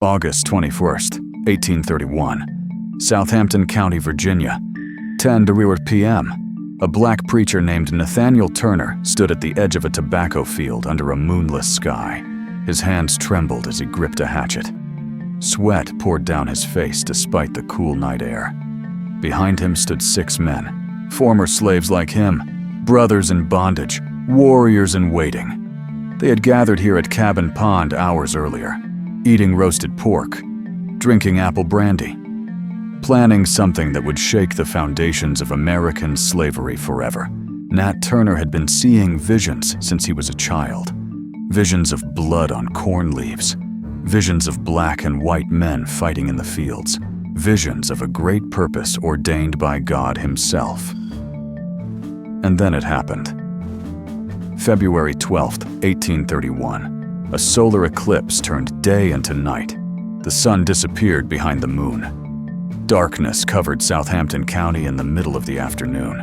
August 21st, 1831, Southampton County, Virginia. 10:00 p.m. A black preacher named Nat Turner stood at the edge of a tobacco field under a moonless sky. His hands trembled as he gripped a hatchet. Sweat poured down his face despite the cool night air. Behind him stood 6 men, former slaves like him, brothers in bondage, warriors in waiting. They had gathered here at Cabin Pond hours earlier, eating roasted pork, drinking apple brandy, planning something that would shake the foundations of American slavery forever. Nat Turner had been seeing visions since he was a child. Visions of blood on corn leaves, visions of black and white men fighting in the fields, visions of a great purpose ordained by God himself. And then it happened. February 12th, 1831. A solar eclipse turned day into night. The sun disappeared behind the moon. Darkness covered Southampton County in the middle of the afternoon.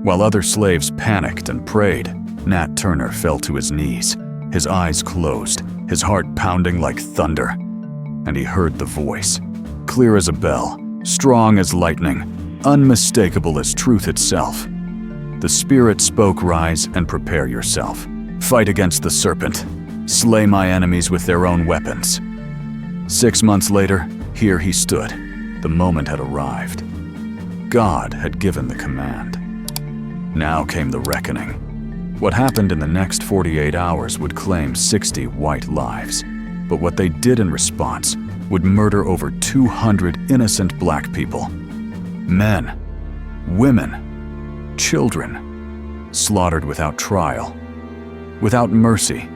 While other slaves panicked and prayed, Nat Turner fell to his knees, his eyes closed, his heart pounding like thunder. And he heard the voice, clear as a bell, strong as lightning, unmistakable as truth itself. The Spirit spoke, "Rise and prepare yourself. Fight against the serpent. Slay my enemies with their own weapons." 6 months later, here he stood. The moment had arrived. God had given the command. Now came the reckoning. What happened in the next 48 hours would claim 60 white lives, but what they did in response would murder over 200 innocent black people. Men, women, children, slaughtered without trial, without mercy,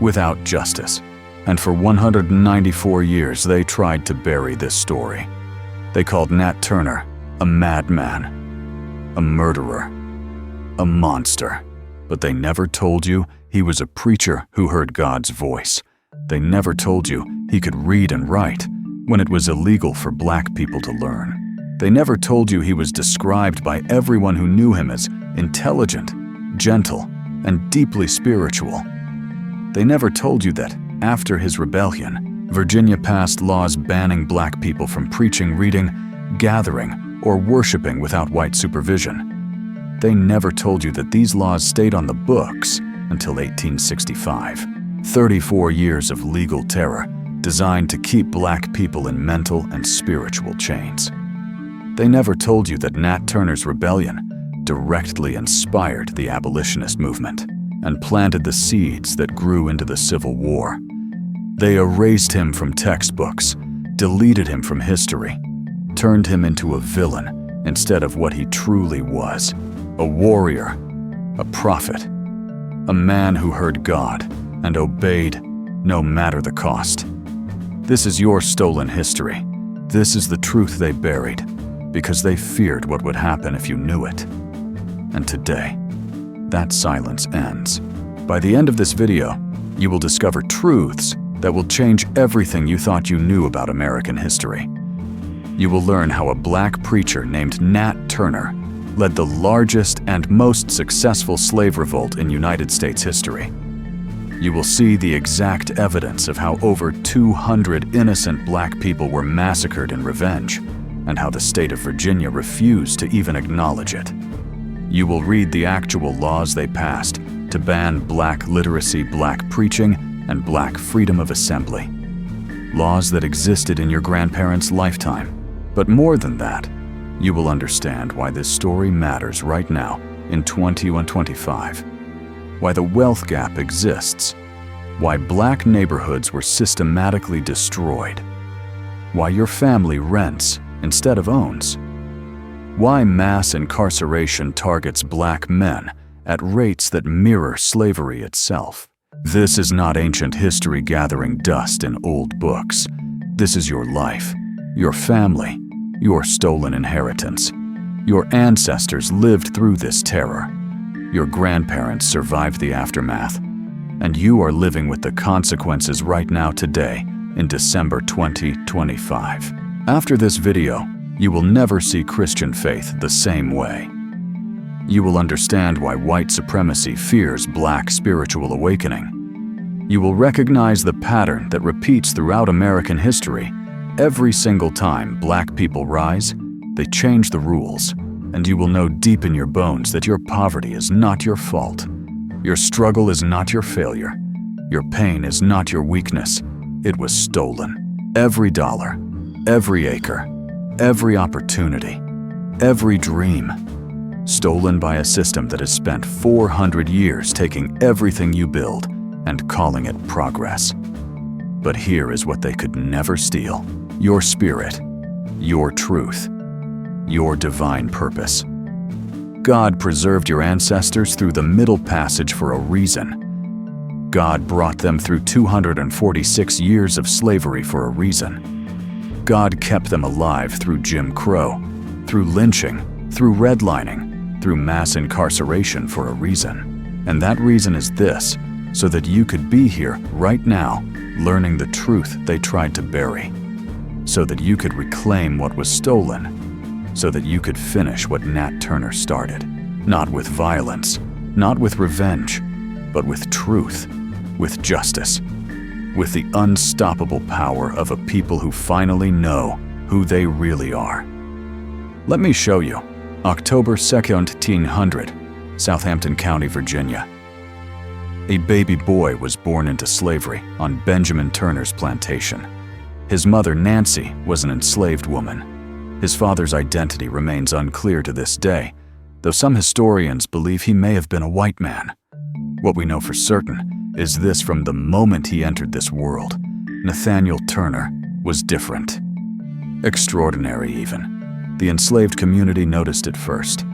without justice. And for 194 years, they tried to bury this story. They called Nat Turner a madman, a murderer, a monster. But they never told you he was a preacher who heard God's voice. They never told you he could read and write when it was illegal for black people to learn. They never told you he was described by everyone who knew him as intelligent, gentle, and deeply spiritual. They never told you that after his rebellion, Virginia passed laws banning black people from preaching, reading, gathering, or worshiping without white supervision. They never told you that these laws stayed on the books until 1865. 34 years of legal terror designed to keep black people in mental and spiritual chains. They never told you that Nat Turner's rebellion directly inspired the abolitionist movement and planted the seeds that grew into the Civil War. They erased him from textbooks, deleted him from history, turned him into a villain instead of what he truly was, a warrior, a prophet, a man who heard God and obeyed no matter the cost. This is your stolen history. This is the truth they buried because they feared what would happen if you knew it. And today, that silence ends. By the end of this video, you will discover truths that will change everything you thought you knew about American history. You will learn how a black preacher named Nat Turner led the largest and most successful slave revolt in United States history. You will see the exact evidence of how over 200 innocent black people were massacred in revenge, and how the state of Virginia refused to even acknowledge it. You will read the actual laws they passed to ban black literacy, black preaching, and black freedom of assembly. Laws that existed in your grandparents' lifetime. But more than that, you will understand why this story matters right now in 2025. Why the wealth gap exists. Why black neighborhoods were systematically destroyed. Why your family rents instead of owns. Why mass incarceration targets black men at rates that mirror slavery itself. This is not ancient history gathering dust in old books. This is your life, your family, your stolen inheritance. Your ancestors lived through this terror. Your grandparents survived the aftermath. And you are living with the consequences right now today in December 2025. After this video, you will never see Christian faith the same way. You will understand why white supremacy fears black spiritual awakening. You will recognize the pattern that repeats throughout American history. Every single time Black people rise, they change the rules, and you will know deep in your bones that your poverty is not your fault. Your struggle is not your failure. Your pain is not your weakness. It was stolen. Every dollar, every acre, every opportunity, every dream. Stolen by a system that has spent 400 years taking everything you build and calling it progress. But here is what they could never steal: your spirit, your truth, your divine purpose. God preserved your ancestors through the Middle Passage for a reason. God brought them through 246 years of slavery for a reason. God kept them alive through Jim Crow, through lynching, through redlining, through mass incarceration for a reason. And that reason is this: so that you could be here right now, learning the truth they tried to bury. So that you could reclaim what was stolen. So that you could finish what Nat Turner started. Not with violence, not with revenge, but with truth, with justice, with the unstoppable power of a people who finally know who they really are. Let me show you. October 2nd, 1800, Southampton County, Virginia. A baby boy was born into slavery on Benjamin Turner's plantation. His mother, Nancy, was an enslaved woman. His father's identity remains unclear to this day, though some historians believe he may have been a white man. What we know for certain is this: from the moment he entered this world, Nathaniel Turner was different. Extraordinary, even. The enslaved community noticed it first.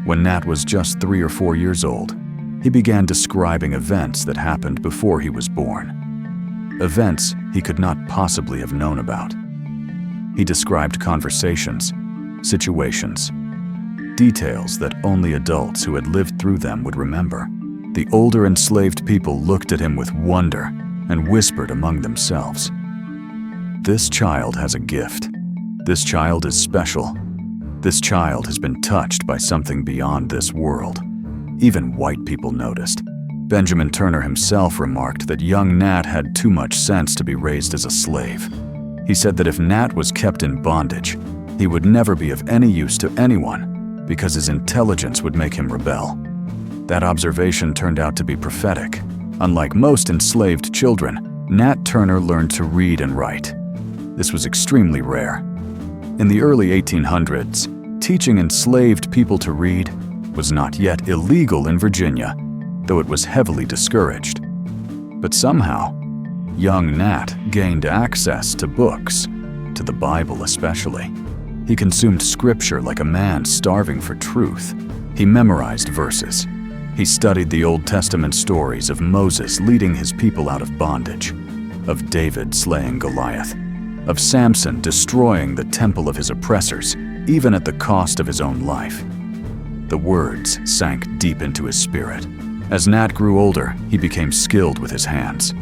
When Nat was just 3 or 4 years old, he began describing events that happened before he was born. Events he could not possibly have known about. He described conversations, situations, details that only adults who had lived through them would remember. The older enslaved people looked at him with wonder and whispered among themselves, "This child has a gift. This child is special. This child has been touched by something beyond this world." Even white people noticed. Benjamin Turner himself remarked that young Nat had too much sense to be raised as a slave. He said that if Nat was kept in bondage, he would never be of any use to anyone because his intelligence would make him rebel. That observation turned out to be prophetic. Unlike most enslaved children, Nat Turner learned to read and write. This was extremely rare. In the early 1800s, teaching enslaved people to read was not yet illegal in Virginia, though it was heavily discouraged. But somehow, young Nat gained access to books, to the Bible especially. He consumed scripture like a man starving for truth. He memorized verses. He studied the Old Testament stories of Moses leading his people out of bondage, of David slaying Goliath, of Samson destroying the temple of his oppressors, even at the cost of his own life. The words sank deep into his spirit. As Nat grew older, he became skilled with his hands.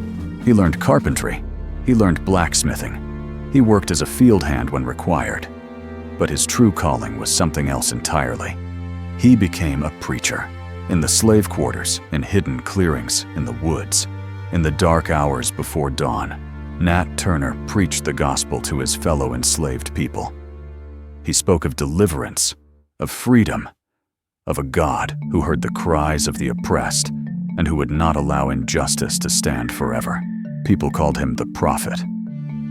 He learned carpentry. He learned blacksmithing. He worked as a field hand when required. But his true calling was something else entirely. He became a preacher. In the slave quarters, in hidden clearings, in the woods, in the dark hours before dawn, Nat Turner preached the gospel to his fellow enslaved people. He spoke of deliverance, of freedom, of a God who heard the cries of the oppressed and who would not allow injustice to stand forever. People called him the prophet,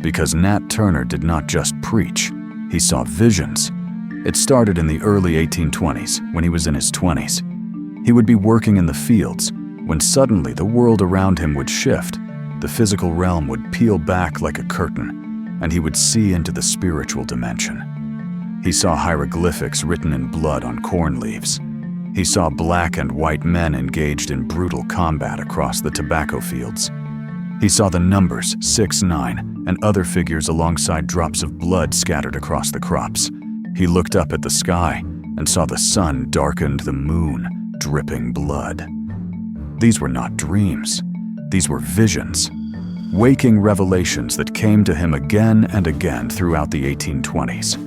because Nat Turner did not just preach, he saw visions. It started in the early 1820s, when he was in his 20s. He would be working in the fields, when suddenly the world around him would shift. The physical realm would peel back like a curtain, and he would see into the spiritual dimension. He saw hieroglyphics written in blood on corn leaves. He saw black and white men engaged in brutal combat across the tobacco fields. He saw the numbers 6-9 and other figures alongside drops of blood scattered across the crops. He looked up at the sky and saw the sun darkened the moon, dripping blood. These were not dreams. These were visions, waking revelations that came to him again and again throughout the 1820s.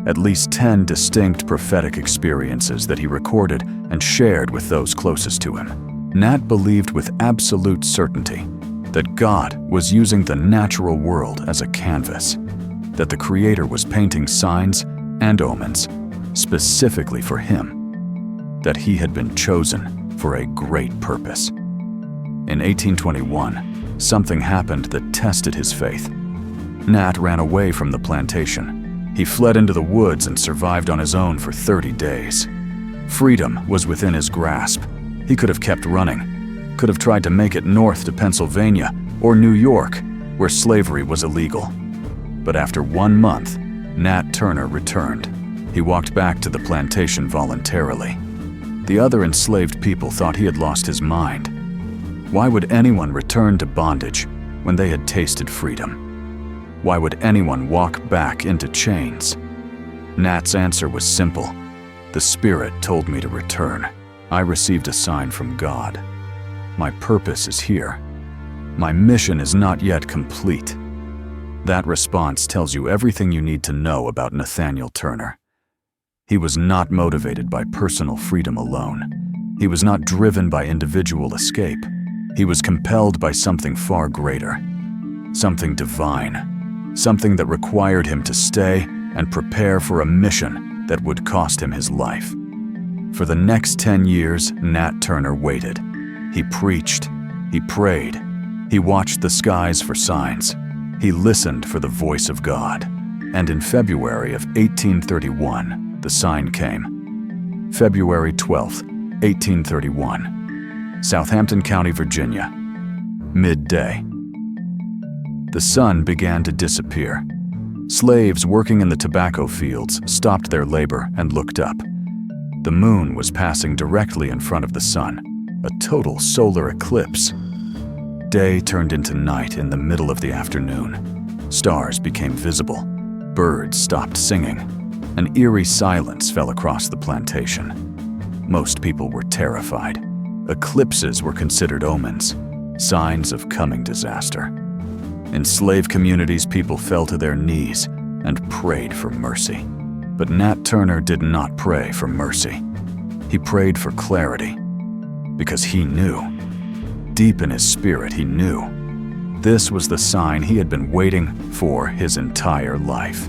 At least 10 distinct prophetic experiences that he recorded and shared with those closest to him. Nat believed with absolute certainty that God was using the natural world as a canvas, that the Creator was painting signs and omens specifically for him, that he had been chosen for a great purpose. In 1821, something happened that tested his faith. Nat ran away from the plantation. He fled into the woods and survived on his own for 30 days. Freedom was within his grasp. He could have kept running, could have tried to make it north to Pennsylvania or New York, where slavery was illegal. But after 1 month, Nat Turner returned. He walked back to the plantation voluntarily. The other enslaved people thought he had lost his mind. Why would anyone return to bondage when they had tasted freedom? Why would anyone walk back into chains? Nat's answer was simple. The Spirit told me to return. I received a sign from God. My purpose is here. My mission is not yet complete. That response tells you everything you need to know about Nathaniel Turner. He was not motivated by personal freedom alone. He was not driven by individual escape. He was compelled by something far greater, something divine, something that required him to stay and prepare for a mission that would cost him his life. For the next 10 years, Nat Turner waited. He preached, he prayed, he watched the skies for signs, he listened for the voice of God. And in February of 1831, the sign came. February 12th, 1831. Southampton County, Virginia. Midday. The sun began to disappear. Slaves working in the tobacco fields stopped their labor and looked up. The moon was passing directly in front of the sun, a total solar eclipse. Day turned into night in the middle of the afternoon. Stars became visible. Birds stopped singing. An eerie silence fell across the plantation. Most people were terrified. Eclipses were considered omens, signs of coming disaster. In slave communities, people fell to their knees and prayed for mercy. But Nat Turner did not pray for mercy. He prayed for clarity, because he knew. Deep in his spirit, he knew. This was the sign he had been waiting for his entire life.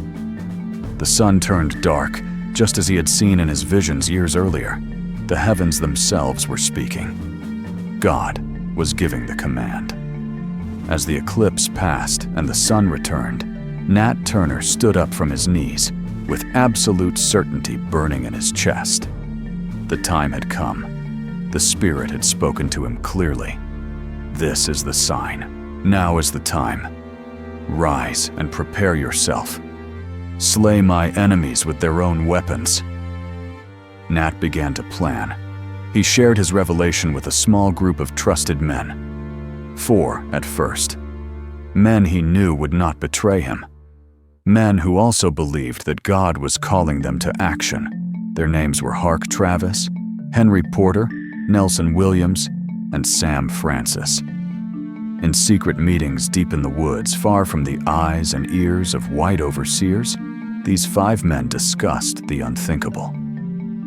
The sun turned dark, just as he had seen in his visions years earlier. The heavens themselves were speaking. God was giving the command. As the eclipse passed and the sun returned, Nat Turner stood up from his knees, with absolute certainty burning in his chest. The time had come. The Spirit had spoken to him clearly. This is the sign. Now is the time. Rise and prepare yourself. Slay my enemies with their own weapons. Nat began to plan. He shared his revelation with a small group of trusted men. 4 at first. Men he knew would not betray him. Men who also believed that God was calling them to action. Their names were Hark Travis, Henry Porter, Nelson Williams, and Sam Francis. In secret meetings deep in the woods, far from the eyes and ears of white overseers, these 5 men discussed the unthinkable.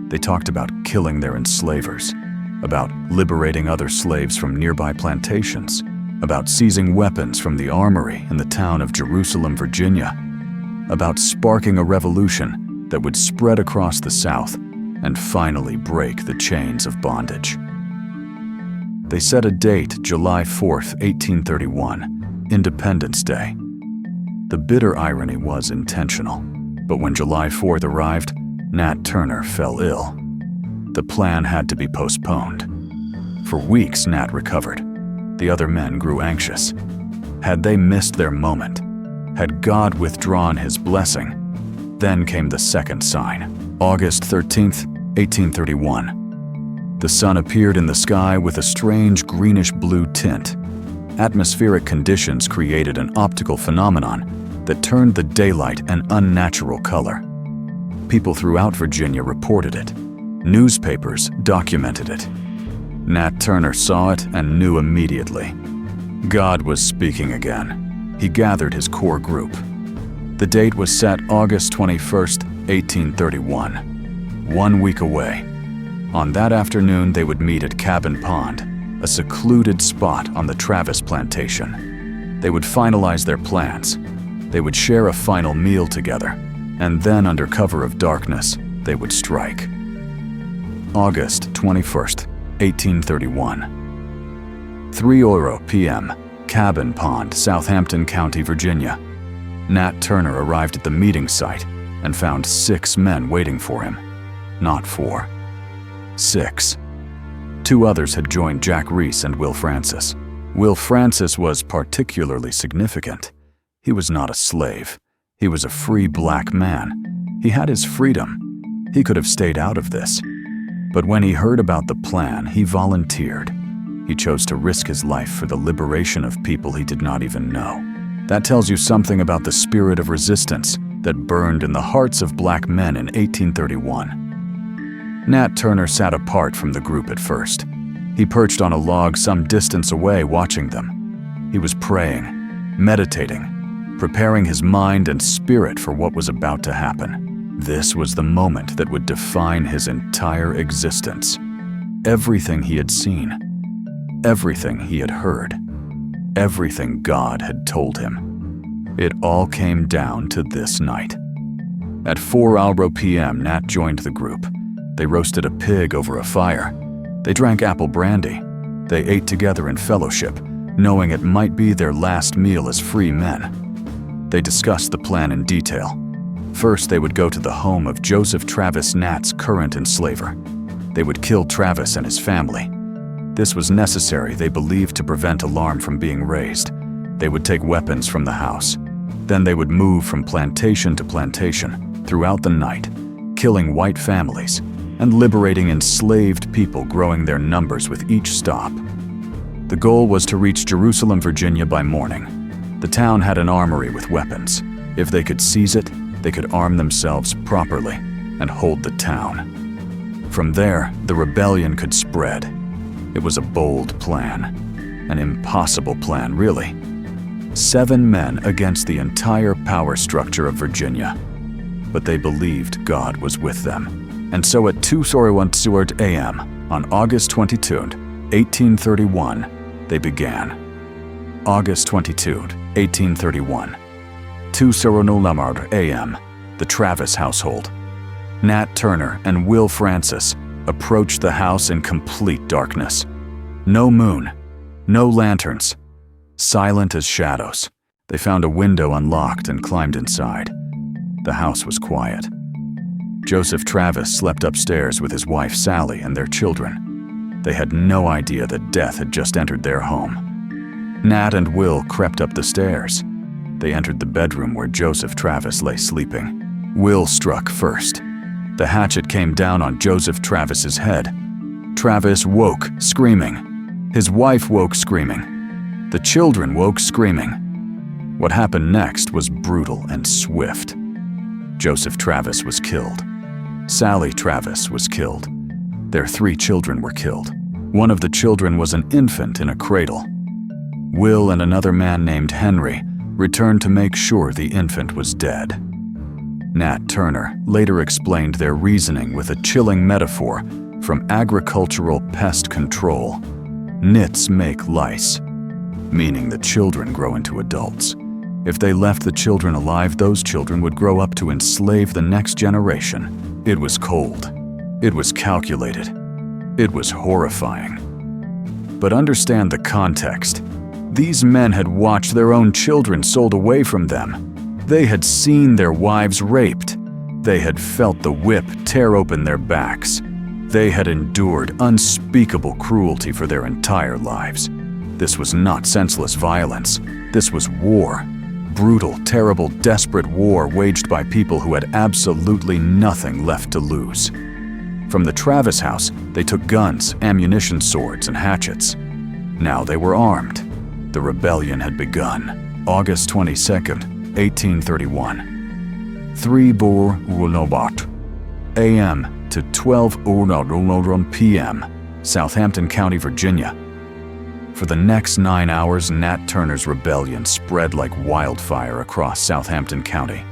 They talked about killing their enslavers, about liberating other slaves from nearby plantations, about seizing weapons from the armory in the town of Jerusalem, Virginia, about sparking a revolution that would spread across the South and finally break the chains of bondage. They set a date, July 4th, 1831, Independence Day. The bitter irony was intentional, but when July 4th arrived, Nat Turner fell ill. The plan had to be postponed. For weeks, Nat recovered. The other men grew anxious. Had they missed their moment? Had God withdrawn his blessing? Then came the second sign, August 13th, 1831. The sun appeared in the sky with a strange greenish-blue tint. Atmospheric conditions created an optical phenomenon that turned the daylight an unnatural color. People throughout Virginia reported it. Newspapers documented it. Nat Turner saw it and knew immediately. God was speaking again. He gathered his core group. The date was set August 21st, 1831. 1 week away. On that afternoon, they would meet at Cabin Pond, a secluded spot on the Travis plantation. They would finalize their plans. They would share a final meal together, and then under cover of darkness, they would strike. August 21st, 1831. 3:00 p.m., Cabin Pond, Southampton County, Virginia. Nat Turner arrived at the meeting site and found 6 men waiting for him. Not 4. 6. 2 others had joined Jack Reese and Will Francis. Will Francis was particularly significant. He was not a slave. He was a free black man. He had his freedom. He could have stayed out of this. But when he heard about the plan, he volunteered. He chose to risk his life for the liberation of people he did not even know. That tells you something about the spirit of resistance that burned in the hearts of black men in 1831. Nat Turner sat apart from the group at first. He perched on a log some distance away watching them. He was praying, meditating, preparing his mind and spirit for what was about to happen. This was the moment that would define his entire existence. Everything he had seen, everything he had heard, everything God had told him. It all came down to this night. At 4:00 p.m., Nat joined the group. They roasted a pig over a fire. They drank apple brandy. They ate together in fellowship, knowing it might be their last meal as free men. They discussed the plan in detail. First, they would go to the home of Joseph Travis, Nat's current enslaver. They would kill Travis and his family. This was necessary, they believed, to prevent alarm from being raised. They would take weapons from the house. Then they would move from plantation to plantation throughout the night, killing white families and liberating enslaved people, growing their numbers with each stop. The goal was to reach Jerusalem, Virginia by morning. The town had an armory with weapons. If they could seize it, they could arm themselves properly and hold the town. From there, the rebellion could spread. It was a bold plan, an impossible plan, really. 7 men against the entire power structure of Virginia. But they believed God was with them. And so at 2:01 a.m. on August 22, 1831, they began. August 22, 1831. 2:00 a.m., the Travis household. Nat Turner and Will Francis approached the house in complete darkness. No moon, no lanterns, silent as shadows. They found a window unlocked and climbed inside. The house was quiet. Joseph Travis slept upstairs with his wife Sally and their children. They had no idea that death had just entered their home. Nat and Will crept up the stairs. They entered the bedroom where Joseph Travis lay sleeping. Will struck first. The hatchet came down on Joseph Travis's head. Travis woke, screaming. His wife woke, screaming. The children woke, screaming. What happened next was brutal and swift. Joseph Travis was killed. Sally Travis was killed. Their 3 children were killed. One of the children was an infant in a cradle. Will and another man named Henry returned to make sure the infant was dead. Nat Turner later explained their reasoning with a chilling metaphor from agricultural pest control. Nits make lice, meaning the children grow into adults. If they left the children alive, those children would grow up to enslave the next generation. It was cold. It was calculated. It was horrifying. But understand the context. These men had watched their own children sold away from them. They had seen their wives raped. They had felt the whip tear open their backs. They had endured unspeakable cruelty for their entire lives. This was not senseless violence. This was war. Brutal, terrible, desperate war waged by people who had absolutely nothing left to lose. From the Travis house, they took guns, ammunition, swords, and hatchets. Now they were armed. The rebellion had begun. August 22nd, 1831. 3:00 a.m. to 12:00 p.m., Southampton County, Virginia. For the next 9 hours, Nat Turner's rebellion spread like wildfire across Southampton County.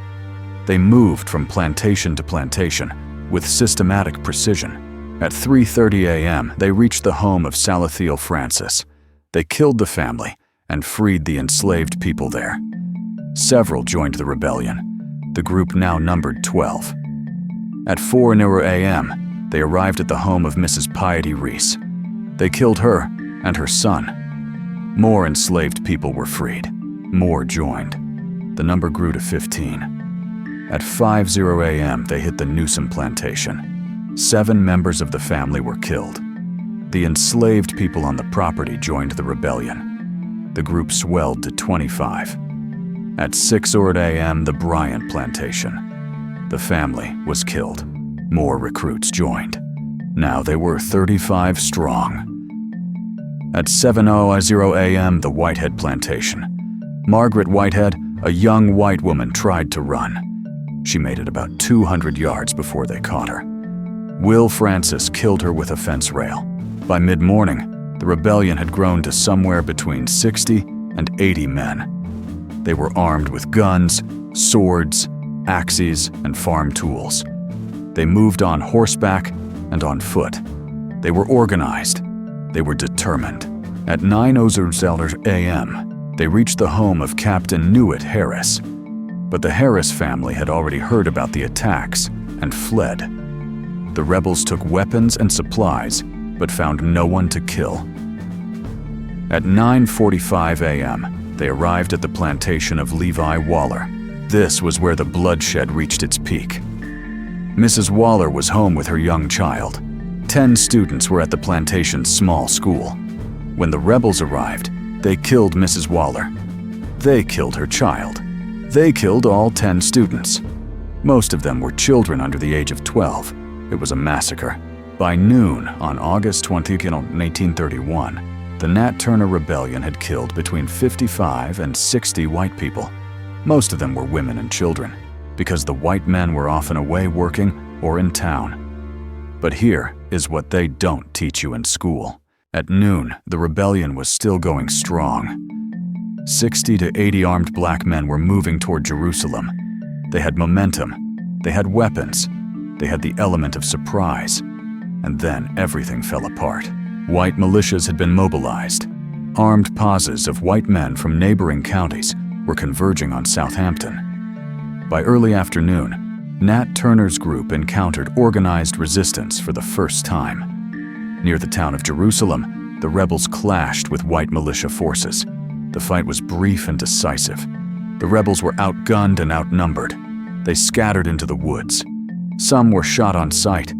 They moved from plantation to plantation with systematic precision. At 3:30 a.m., they reached the home of Salathiel Francis. They killed the family and freed the enslaved people there. Several joined the rebellion. The group now numbered 12. At 4:00 a.m., they arrived at the home of Mrs. Piety Reese. They killed her and her son. More enslaved people were freed. More joined. The number grew to 15. At 5:00 a.m., they hit the Newsom plantation. 7 members of the family were killed. The enslaved people on the property joined the rebellion. The group swelled to 25. At 6:00 a.m., the Bryant plantation. The family was killed. More recruits joined. Now they were 35 strong. At 7:00 a.m., the Whitehead plantation. Margaret Whitehead, a young white woman, tried to run. She made it about 200 yards before they caught her. Will Francis killed her with a fence rail. By mid-morning, the rebellion had grown to somewhere between 60 and 80 men. They were armed with guns, swords, axes, and farm tools. They moved on horseback and on foot. They were organized. They were determined. At 9:00 a.m., they reached the home of Captain Newitt Harris. But the Harris family had already heard about the attacks and fled. The rebels took weapons and supplies, but found no one to kill. At 9:45 a.m., they arrived at the plantation of Levi Waller. This was where the bloodshed reached its peak. Mrs. Waller was home with her young child. 10 students were at the plantation's small school. When the rebels arrived, they killed Mrs. Waller. They killed her child. They killed all 10 students. Most of them were children under the age of 12. It was a massacre. By noon on August 20, 1831, the Nat Turner Rebellion had killed between 55 and 60 white people. Most of them were women and children, because the white men were often away working or in town. But here is what they don't teach you in school. At noon, the rebellion was still going strong. 60 to 80 armed black men were moving toward Jerusalem. They had momentum. They had weapons. They had the element of surprise. And then everything fell apart. White militias had been mobilized. Armed posses of white men from neighboring counties were converging on Southampton. By early afternoon, Nat Turner's group encountered organized resistance for the first time. Near the town of Jerusalem, the rebels clashed with white militia forces. The fight was brief and decisive. The rebels were outgunned and outnumbered. They scattered into the woods. Some were shot on sight.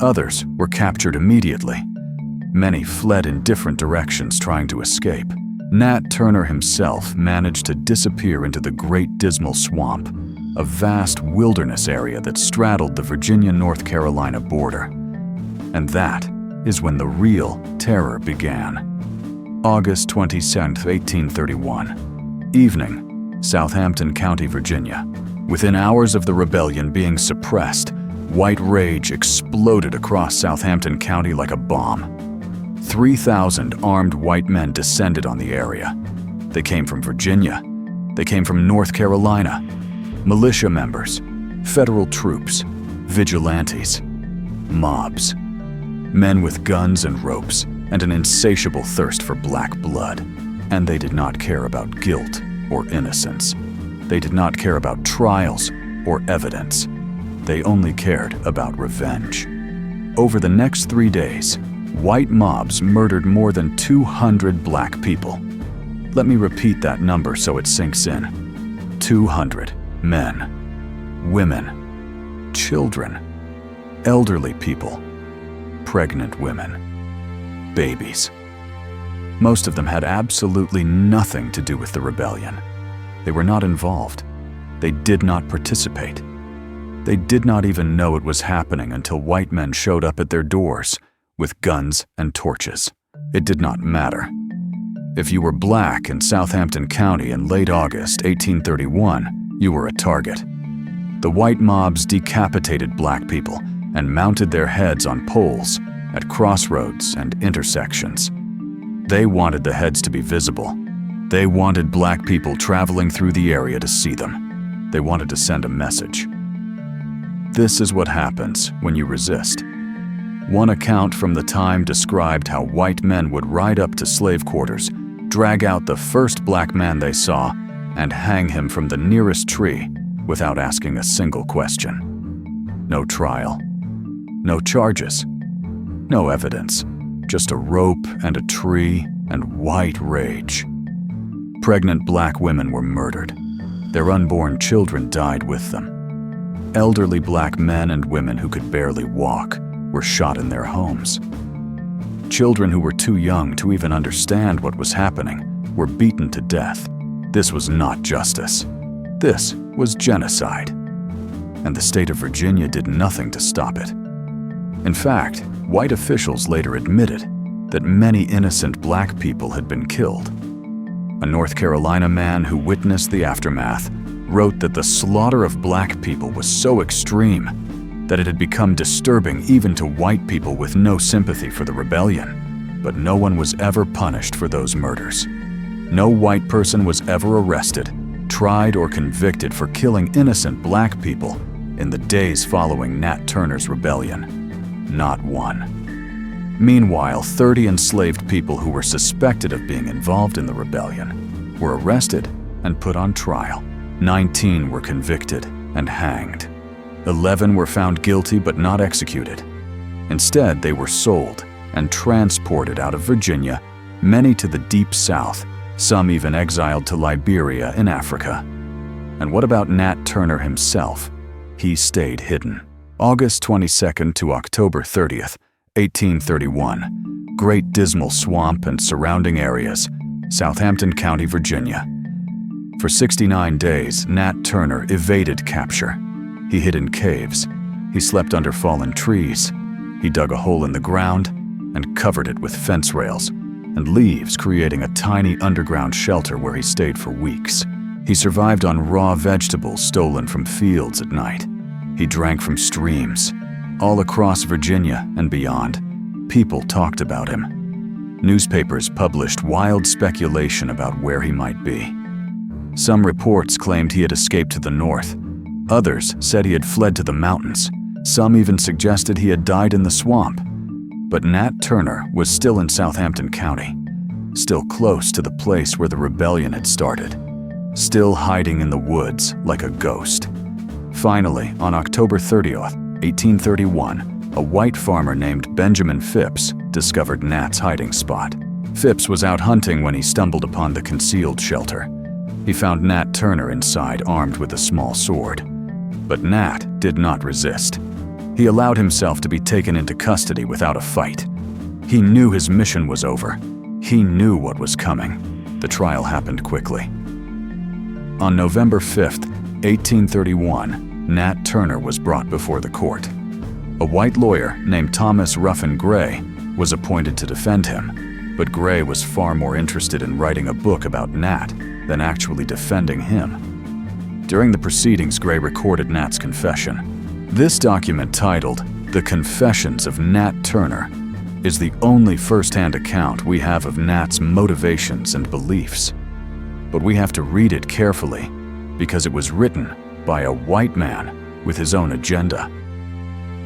Others were captured immediately. Many fled in different directions trying to escape. Nat Turner himself managed to disappear into the Great Dismal Swamp, a vast wilderness area that straddled the Virginia-North Carolina border. And that is when the real terror began. August 27, 1831. Evening, Southampton County, Virginia. Within hours of the rebellion being suppressed, white rage exploded across Southampton County like a bomb. 3,000 armed white men descended on the area. They came from Virginia. They came from North Carolina. Militia members, federal troops, vigilantes, mobs. Men with guns and ropes and an insatiable thirst for black blood. And they did not care about guilt or innocence. They did not care about trials or evidence. They only cared about revenge. Over the next 3 days, white mobs murdered more than 200 black people. Let me repeat that number so it sinks in. 200 men, women, children, elderly people, pregnant women, babies. Most of them had absolutely nothing to do with the rebellion. They were not involved. They did not participate. They did not even know it was happening until white men showed up at their doors with guns and torches. It did not matter. If you were black in Southampton County in late August 1831, you were a target. The white mobs decapitated black people and mounted their heads on poles at crossroads and intersections. They wanted the heads to be visible. They wanted black people traveling through the area to see them. They wanted to send a message. This is what happens when you resist. One account from the time described how white men would ride up to slave quarters, drag out the first black man they saw, and hang him from the nearest tree without asking a single question. No trial, no charges, no evidence, just a rope and a tree and white rage. Pregnant black women were murdered. Their unborn children died with them. Elderly black men and women who could barely walk were shot in their homes. Children who were too young to even understand what was happening were beaten to death. This was not justice. This was genocide. And the state of Virginia did nothing to stop it. In fact, white officials later admitted that many innocent black people had been killed. A North Carolina man who witnessed the aftermath wrote that the slaughter of black people was so extreme that it had become disturbing even to white people with no sympathy for the rebellion. But no one was ever punished for those murders. No white person was ever arrested, tried, or convicted for killing innocent black people in the days following Nat Turner's rebellion. Not one. Meanwhile, 30 enslaved people who were suspected of being involved in the rebellion were arrested and put on trial. 19 were convicted and hanged. 11 were found guilty but not executed. Instead, they were sold and transported out of Virginia, many to the deep south, some even exiled to Liberia in Africa. And what about Nat Turner himself? He stayed hidden. August 22nd to October 30th, 1831, Great Dismal Swamp and surrounding areas, Southampton County, Virginia. For 69 days, Nat Turner evaded capture. He hid in caves. He slept under fallen trees. He dug a hole in the ground and covered it with fence rails and leaves, creating a tiny underground shelter where he stayed for weeks. He survived on raw vegetables stolen from fields at night. He drank from streams. All across Virginia and beyond, people talked about him. Newspapers published wild speculation about where he might be. Some reports claimed he had escaped to the north. Others said he had fled to the mountains. Some even suggested he had died in the swamp. But Nat Turner was still in Southampton County, still close to the place where the rebellion had started, still hiding in the woods like a ghost. Finally, on October 30th, 1831, a white farmer named Benjamin Phipps discovered Nat's hiding spot. Phipps was out hunting when he stumbled upon the concealed shelter. He found Nat Turner inside, armed with a small sword. But Nat did not resist. He allowed himself to be taken into custody without a fight. He knew his mission was over. He knew what was coming. The trial happened quickly. On November 5th, 1831, Nat Turner was brought before the court. A white lawyer named Thomas Ruffin Gray was appointed to defend him, but Gray was far more interested in writing a book about Nat than actually defending him. During the proceedings, Gray recorded Nat's confession. This document, titled The Confessions of Nat Turner, is the only first-hand account we have of Nat's motivations and beliefs. But we have to read it carefully because it was written by a white man with his own agenda.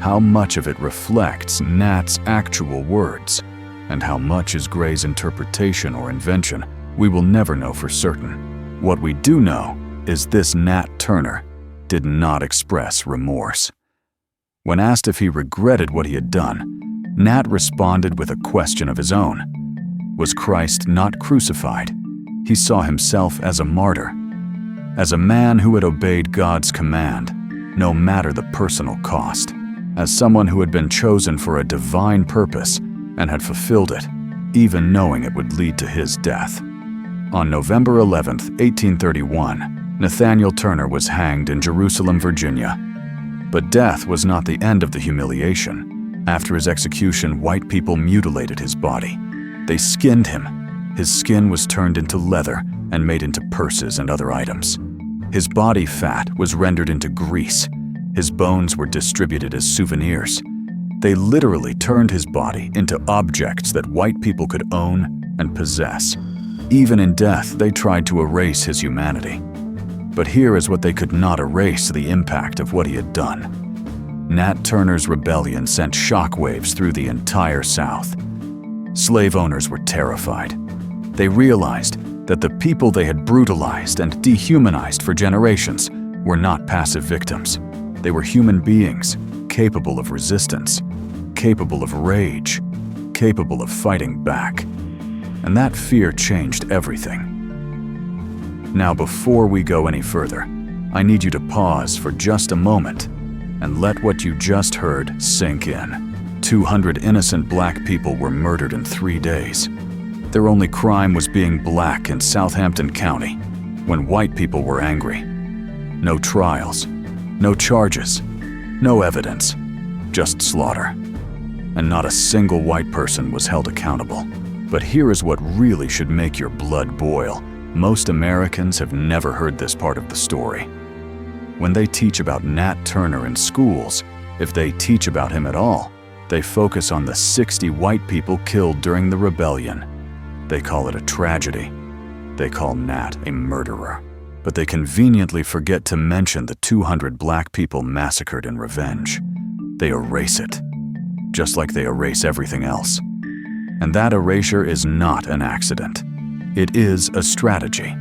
How much of it reflects Nat's actual words, and how much is Gray's interpretation or invention, we will never know for certain. What we do know is this: Nat Turner did not express remorse. When asked if he regretted what he had done, Nat responded with a question of his own. Was Christ not crucified? He saw himself as a martyr, as a man who had obeyed God's command, no matter the personal cost, as someone who had been chosen for a divine purpose and had fulfilled it, even knowing it would lead to his death. On November 11th, 1831, Nathaniel Turner was hanged in Jerusalem, Virginia. But death was not the end of the humiliation. After his execution, white people mutilated his body. They skinned him. His skin was turned into leather and made into purses and other items. His body fat was rendered into grease. His bones were distributed as souvenirs. They literally turned his body into objects that white people could own and possess. Even in death, they tried to erase his humanity. But here is what they could not erase: the impact of what he had done. Nat Turner's rebellion sent shockwaves through the entire South. Slave owners were terrified. They realized that the people they had brutalized and dehumanized for generations were not passive victims. They were human beings, capable of resistance, capable of rage, capable of fighting back. And that fear changed everything. Now, before we go any further, I need you to pause for just a moment and let what you just heard sink in. 200 innocent black people were murdered in 3 days. Their only crime was being black in Southampton County when white people were angry. No trials, no charges, no evidence, just slaughter. And not a single white person was held accountable. But here is what really should make your blood boil. Most Americans have never heard this part of the story. When they teach about Nat Turner in schools, if they teach about him at all, they focus on the 60 white people killed during the rebellion. They call it a tragedy. They call Nat a murderer. But they conveniently forget to mention the 200 black people massacred in revenge. They erase it, just like they erase everything else. And that erasure is not an accident. It is a strategy.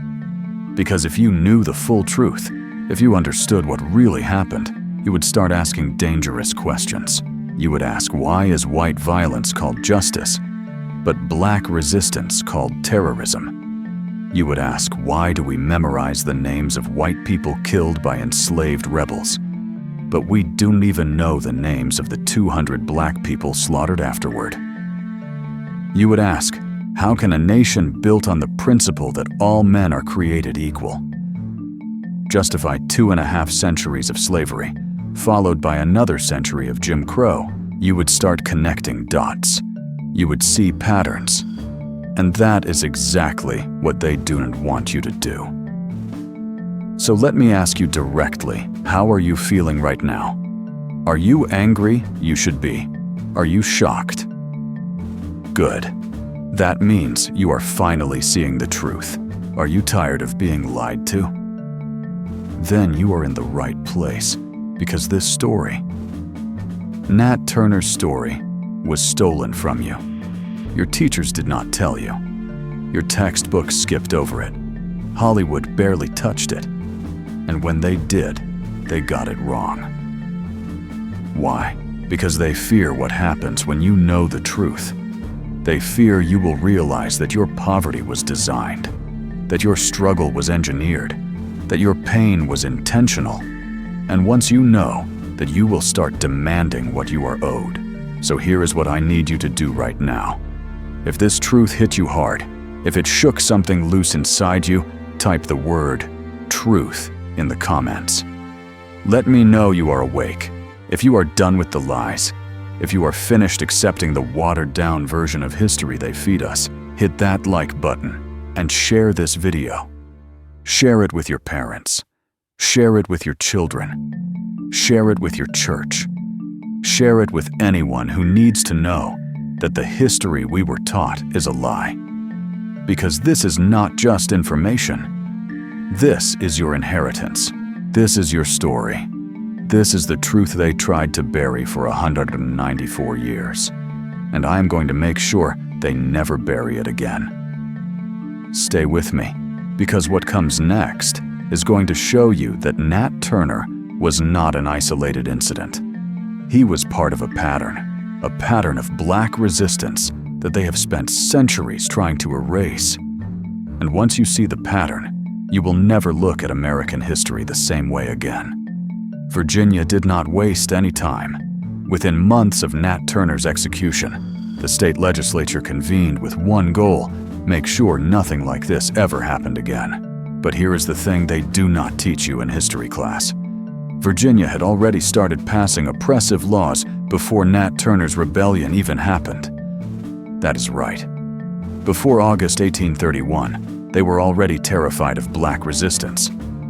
Because if you knew the full truth, if you understood what really happened, you would start asking dangerous questions. You would ask, why is white violence called justice, but black resistance called terrorism? You would ask, why do we memorize the names of white people killed by enslaved rebels, but we don't even know the names of the 200 black people slaughtered afterward? You would ask, how can a nation built on the principle that all men are created equal justify 2.5 centuries of slavery, followed by another century of Jim Crow? You would start connecting dots. You would see patterns. And that is exactly what they don't want you to do. So let me ask you directly, how are you feeling right now? Are you angry? You should be. Are you shocked? Good. That means you are finally seeing the truth. Are you tired of being lied to? Then you are in the right place, because this story, Nat Turner's story, was stolen from you. Your teachers did not tell you. Your textbook skipped over it. Hollywood barely touched it. And when they did, they got it wrong. Why? Because they fear what happens when you know the truth. They fear you will realize that your poverty was designed, that your struggle was engineered, that your pain was intentional. And once you know, that you will start demanding what you are owed. So here is what I need you to do right now. If this truth hit you hard, if it shook something loose inside you, type the word truth in the comments. Let me know you are awake, if you are done with the lies, if you are finished accepting the watered-down version of history they feed us. Hit that like button and share this video. Share it with your parents. Share it with your children. Share it with your church. Share it with anyone who needs to know that the history we were taught is a lie. Because this is not just information. This is your inheritance. This is your story. This is the truth they tried to bury for 194 years. And I am going to make sure they never bury it again. Stay with me, because what comes next is going to show you that Nat Turner was not an isolated incident. He was part of a pattern of black resistance that they have spent centuries trying to erase. And once you see the pattern, you will never look at American history the same way again. Virginia did not waste any time. Within months of Nat Turner's execution, the state legislature convened with one goal: make sure nothing like this ever happened again. But here is the thing they do not teach you in history class. Virginia had already started passing oppressive laws before Nat Turner's rebellion even happened. That is right. Before August 1831, they were already terrified of black resistance.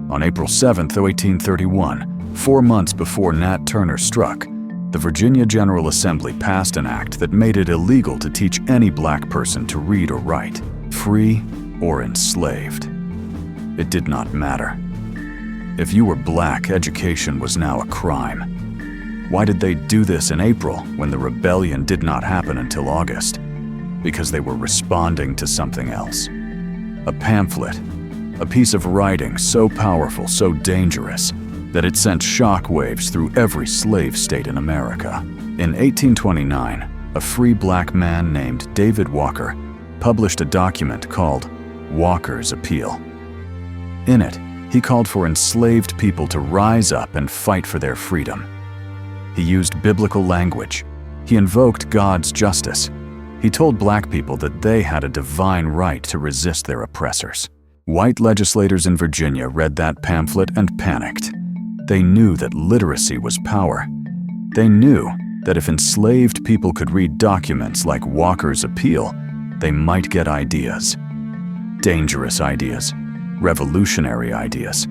On April 7, 1831, 4 months before Nat Turner struck, the Virginia General Assembly passed an act that made it illegal to teach any black person to read or write, free or enslaved. It did not matter. If you were black, education was now a crime. Why did they do this in April when the rebellion did not happen until August? Because they were responding to something else. A pamphlet, a piece of writing so powerful, so dangerous, that it sent shockwaves through every slave state in America. In 1829, a free black man named David Walker published a document called Walker's Appeal. In it, he called for enslaved people to rise up and fight for their freedom. He used biblical language. He invoked God's justice. He told black people that they had a divine right to resist their oppressors. White legislators in Virginia read that pamphlet and panicked. They knew that literacy was power. They knew that if enslaved people could read documents like Walker's Appeal, they might get ideas. Dangerous ideas. Revolutionary ideas.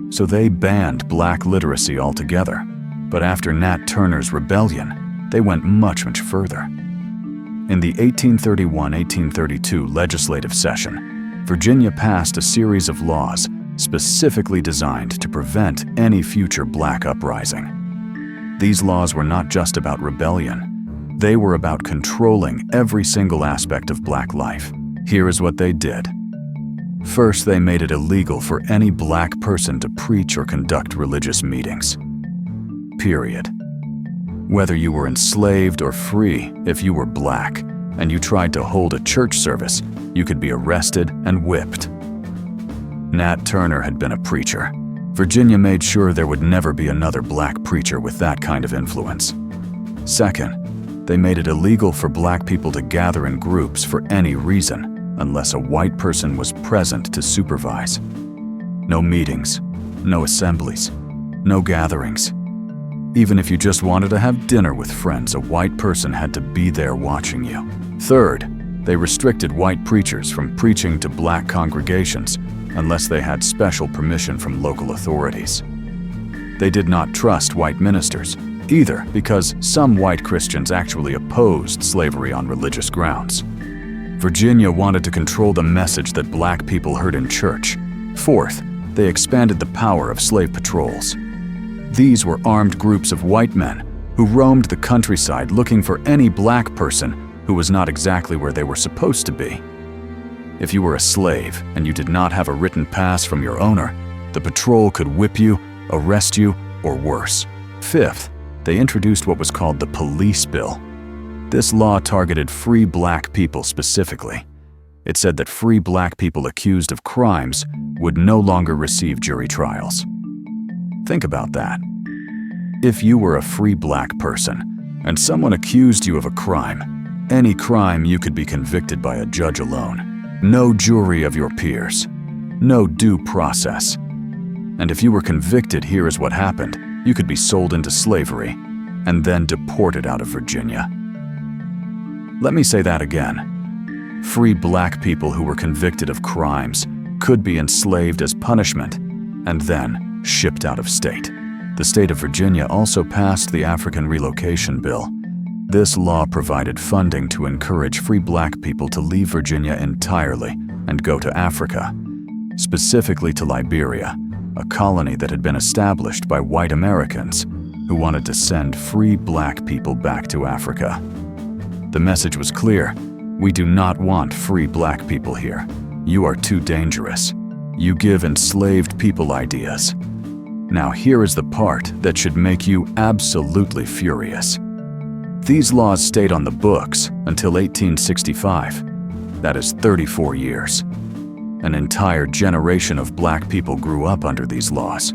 So they banned black literacy altogether. But after Nat Turner's rebellion, they went much further. In the 1831-1832 legislative session, Virginia passed a series of laws specifically designed to prevent any future black uprising. These laws were not just about rebellion. They were about controlling every single aspect of black life. Here is what they did. First, they made it illegal for any black person to preach or conduct religious meetings. Period. Whether you were enslaved or free, if you were black and you tried to hold a church service, you could be arrested and whipped. Nat Turner had been a preacher. Virginia made sure there would never be another black preacher with that kind of influence. Second, they made it illegal for black people to gather in groups for any reason, unless a white person was present to supervise. No meetings, no assemblies, no gatherings. Even if you just wanted to have dinner with friends, a white person had to be there watching you. Third, they restricted white preachers from preaching to black congregations unless they had special permission from local authorities. They did not trust white ministers either, because some white Christians actually opposed slavery on religious grounds. Virginia wanted to control the message that black people heard in church. Fourth, they expanded the power of slave patrols. These were armed groups of white men who roamed the countryside looking for any black person who was not exactly where they were supposed to be. If you were a slave and you did not have a written pass from your owner, the patrol could whip you, arrest you, or worse. Fifth, they introduced what was called the police bill. This law targeted free black people specifically. It said that free black people accused of crimes would no longer receive jury trials. Think about that. If you were a free black person and someone accused you of a crime, any crime, you could be convicted by a judge alone. No jury of your peers. No due process. And if you were convicted, here is what happened. You could be sold into slavery and then deported out of Virginia. Let me say that again. Free black people who were convicted of crimes could be enslaved as punishment and then shipped out of state. The state of Virginia also passed the African Relocation Bill. This law provided funding to encourage free black people to leave Virginia entirely and go to Africa, specifically to Liberia, a colony that had been established by white Americans who wanted to send free black people back to Africa. The message was clear. We do not want free black people here. You are too dangerous. You give enslaved people ideas. Now here is the part that should make you absolutely furious. These laws stayed on the books until 1865. That is 34 years. An entire generation of black people grew up under these laws.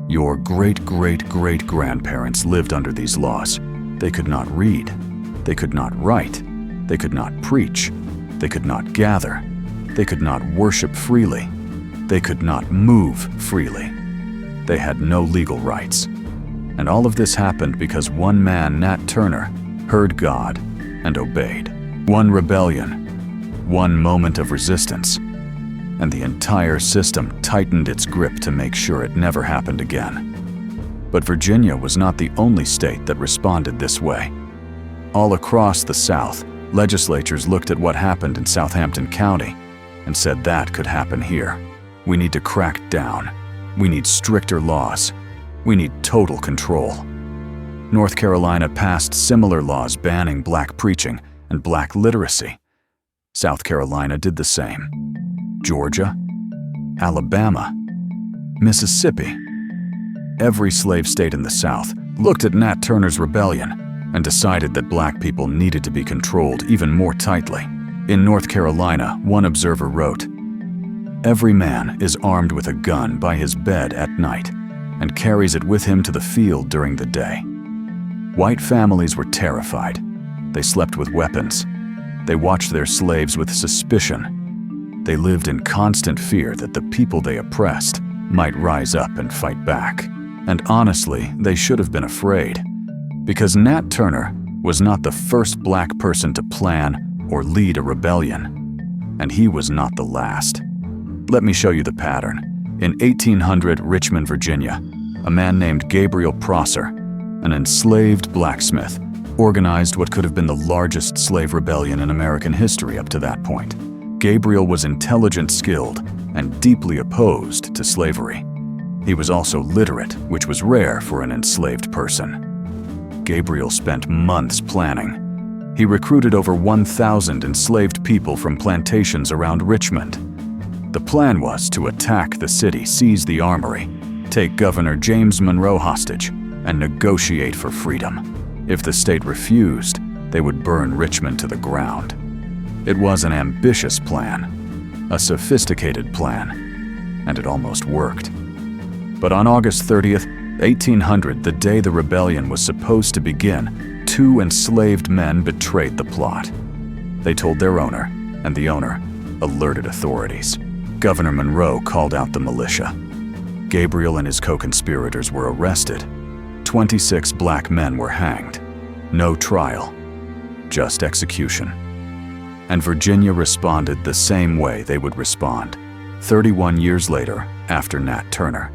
Your great-great-great-grandparents lived under these laws. They could not read. They could not write. They could not preach. They could not gather. They could not worship freely. They could not move freely. They had no legal rights. And all of this happened because one man, Nat Turner, heard God and obeyed. One rebellion, one moment of resistance, and the entire system tightened its grip to make sure it never happened again. But Virginia was not the only state that responded this way. All across the South, legislatures looked at what happened in Southampton County and said that could happen here. We need to crack down. We need stricter laws. We need total control. North Carolina passed similar laws banning black preaching and black literacy. South Carolina did the same. Georgia, Alabama, Mississippi. Every slave state in the South looked at Nat Turner's rebellion and decided that black people needed to be controlled even more tightly. In North Carolina, one observer wrote, "Every man is armed with a gun by his bed at night and carries it with him to the field during the day." White families were terrified. They slept with weapons. They watched their slaves with suspicion. They lived in constant fear that the people they oppressed might rise up and fight back. And honestly, they should have been afraid, because Nat Turner was not the first black person to plan or lead a rebellion, and he was not the last. Let me show you the pattern. In 1800 Richmond, Virginia, a man named Gabriel Prosser, an enslaved blacksmith, organized what could have been the largest slave rebellion in American history up to that point. Gabriel was intelligent, skilled, and deeply opposed to slavery. He was also literate, which was rare for an enslaved person. Gabriel spent months planning. He recruited over 1,000 enslaved people from plantations around Richmond. The plan was to attack the city, seize the armory, take Governor James Monroe hostage, and negotiate for freedom. If the state refused, they would burn Richmond to the ground. It was an ambitious plan, a sophisticated plan, and it almost worked. But on August 30th, 1800, the day the rebellion was supposed to begin, 2 enslaved men betrayed the plot. They told their owner, and the owner alerted authorities. Governor Monroe called out the militia. Gabriel and his co-conspirators were arrested. 26 black men were hanged. No trial, just execution. And Virginia responded the same way they would respond 31 years later after Nat Turner.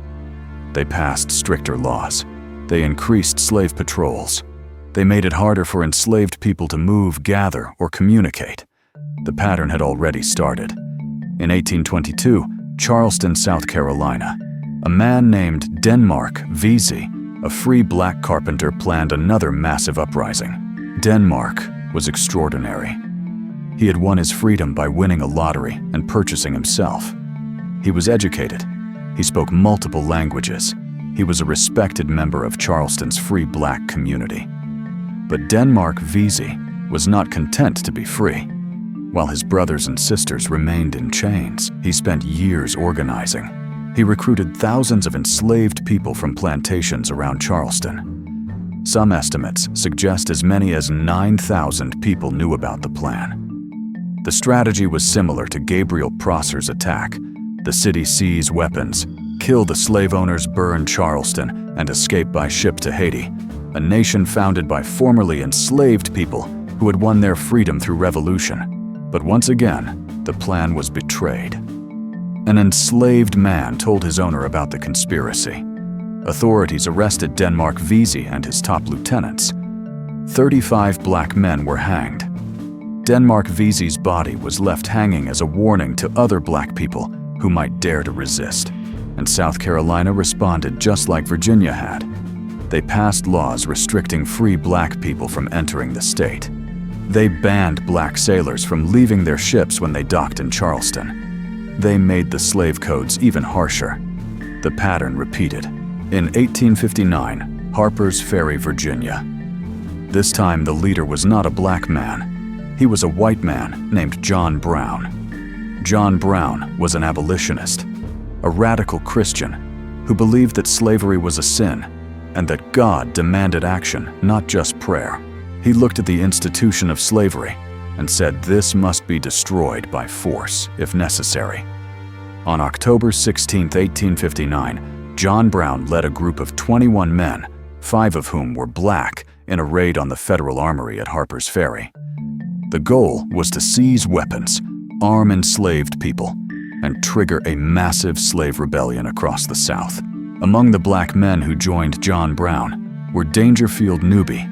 They passed stricter laws. They increased slave patrols. They made it harder for enslaved people to move, gather, or communicate. The pattern had already started. In 1822, Charleston, South Carolina, a man named Denmark Vesey, a free black carpenter, planned another massive uprising. Denmark was extraordinary. He had won his freedom by winning a lottery and purchasing himself. He was educated. He spoke multiple languages. He was a respected member of Charleston's free black community. But Denmark Vesey was not content to be free. While his brothers and sisters remained in chains, he spent years organizing. He recruited thousands of enslaved people from plantations around Charleston. Some estimates suggest as many as 9,000 people knew about the plan. The strategy was similar to Gabriel Prosser's attack. The city seize weapons, kill the slave owners, burn Charleston, and escape by ship to Haiti, a nation founded by formerly enslaved people who had won their freedom through revolution. But once again, the plan was betrayed. An enslaved man told his owner about the conspiracy. Authorities arrested Denmark Vesey and his top lieutenants. 35 black men were hanged. Denmark Vesey's body was left hanging as a warning to other black people who might dare to resist. And South Carolina responded just like Virginia had. They passed laws restricting free black people from entering the state. They banned black sailors from leaving their ships when they docked in Charleston. They made the slave codes even harsher. The pattern repeated. In 1859, Harper's Ferry, Virginia. This time the leader was not a black man. He was a white man named John Brown. John Brown was an abolitionist, a radical Christian who believed that slavery was a sin and that God demanded action, not just prayer. He looked at the institution of slavery and said this must be destroyed by force if necessary. On October 16, 1859, John Brown led a group of 21 men, 5 of whom were black, in a raid on the federal armory at Harper's Ferry. The goal was to seize weapons, arm enslaved people, and trigger a massive slave rebellion across the South. Among the black men who joined John Brown were Dangerfield Newby,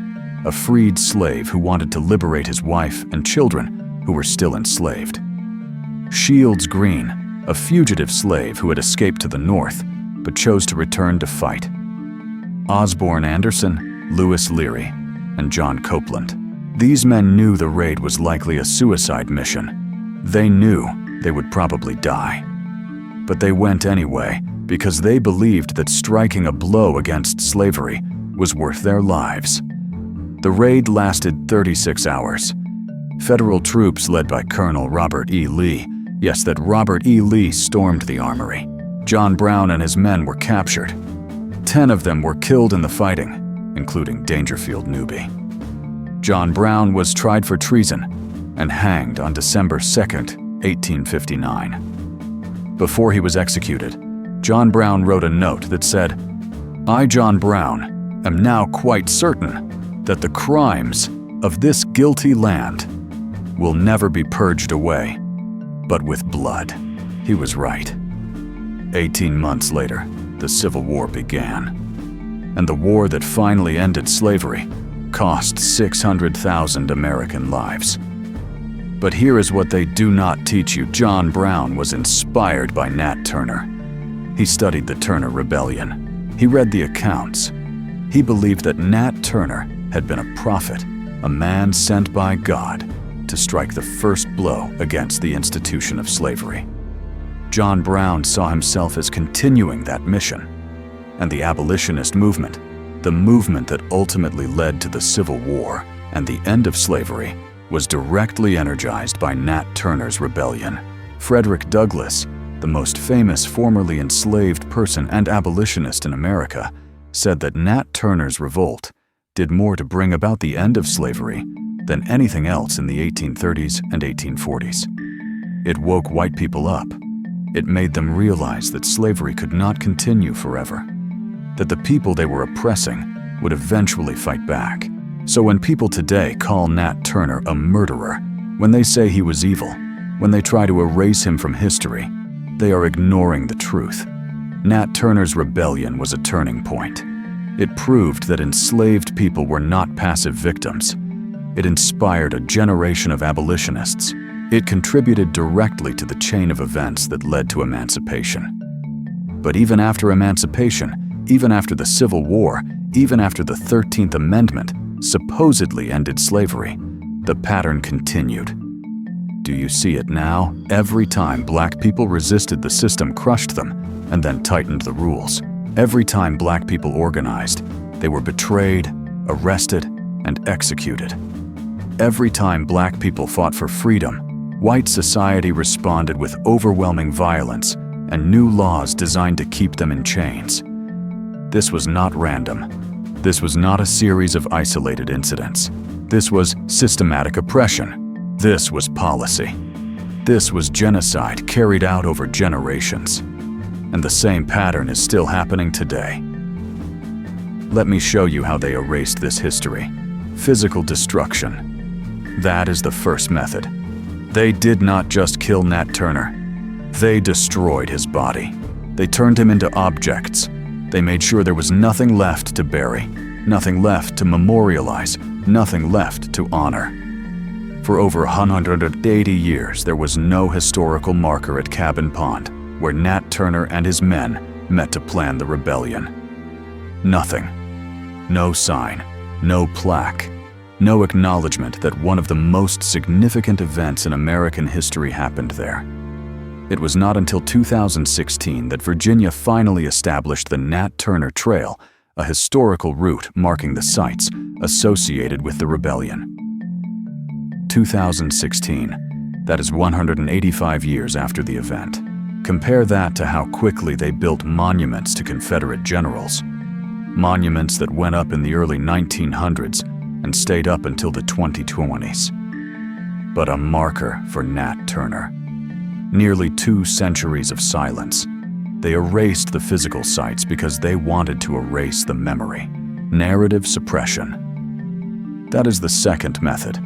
a freed slave who wanted to liberate his wife and children who were still enslaved. Shields Green, a fugitive slave who had escaped to the north but chose to return to fight. Osborne Anderson, Lewis Leary, and John Copeland. These men knew the raid was likely a suicide mission. They knew they would probably die. But they went anyway because they believed that striking a blow against slavery was worth their lives. The raid lasted 36 hours. Federal troops led by Colonel Robert E. Lee, yes, that Robert E. Lee stormed the armory. John Brown and his men were captured. 10 of them were killed in the fighting, including Dangerfield Newby. John Brown was tried for treason and hanged on December 2nd, 1859. Before he was executed, John Brown wrote a note that said, "I, John Brown, am now quite certain that the crimes of this guilty land will never be purged away, but with blood." He was right. 18 months later, the Civil War began. And the war that finally ended slavery cost 600,000 American lives. But here is what they do not teach you. John Brown was inspired by Nat Turner. He studied the Turner Rebellion. He read the accounts. He believed that Nat Turner had been a prophet, a man sent by God to strike the first blow against the institution of slavery. John Brown saw himself as continuing that mission. And the abolitionist movement, the movement that ultimately led to the Civil War and the end of slavery, was directly energized by Nat Turner's rebellion. Frederick Douglass, the most famous formerly enslaved person and abolitionist in America, said that Nat Turner's revolt did more to bring about the end of slavery than anything else in the 1830s and 1840s. It woke white people up. It made them realize that slavery could not continue forever, that the people they were oppressing would eventually fight back. So when people today call Nat Turner a murderer, when they say he was evil, when they try to erase him from history, they are ignoring the truth. Nat Turner's rebellion was a turning point. It proved that enslaved people were not passive victims. It inspired a generation of abolitionists. It contributed directly to the chain of events that led to emancipation. But even after emancipation, even after the Civil War, even after the 13th Amendment supposedly ended slavery, the pattern continued. Do you see it now? Every time black people resisted, the system crushed them and then tightened the rules. Every time black people organized, they were betrayed, arrested, and executed. Every time black people fought for freedom, white society responded with overwhelming violence and new laws designed to keep them in chains. This was not random. This was not a series of isolated incidents. This was systematic oppression. This was policy. This was genocide carried out over generations. And the same pattern is still happening today. Let me show you how they erased this history. Physical destruction. That is the first method. They did not just kill Nat Turner. They destroyed his body. They turned him into objects. They made sure there was nothing left to bury, nothing left to memorialize, nothing left to honor. For over 180 years, there was no historical marker at Cabin Pond where Nat Turner and his men met to plan the rebellion. Nothing. No sign, no plaque, no acknowledgement that one of the most significant events in American history happened there. It was not until 2016 that Virginia finally established the Nat Turner Trail, a historical route marking the sites associated with the rebellion. 2016. That is 185 years after the event. Compare that to how quickly they built monuments to Confederate generals. Monuments that went up in the early 1900s and stayed up until the 2020s. But a marker for Nat Turner. Nearly 2 centuries of silence. They erased the physical sites because they wanted to erase the memory. Narrative suppression. That is the second method.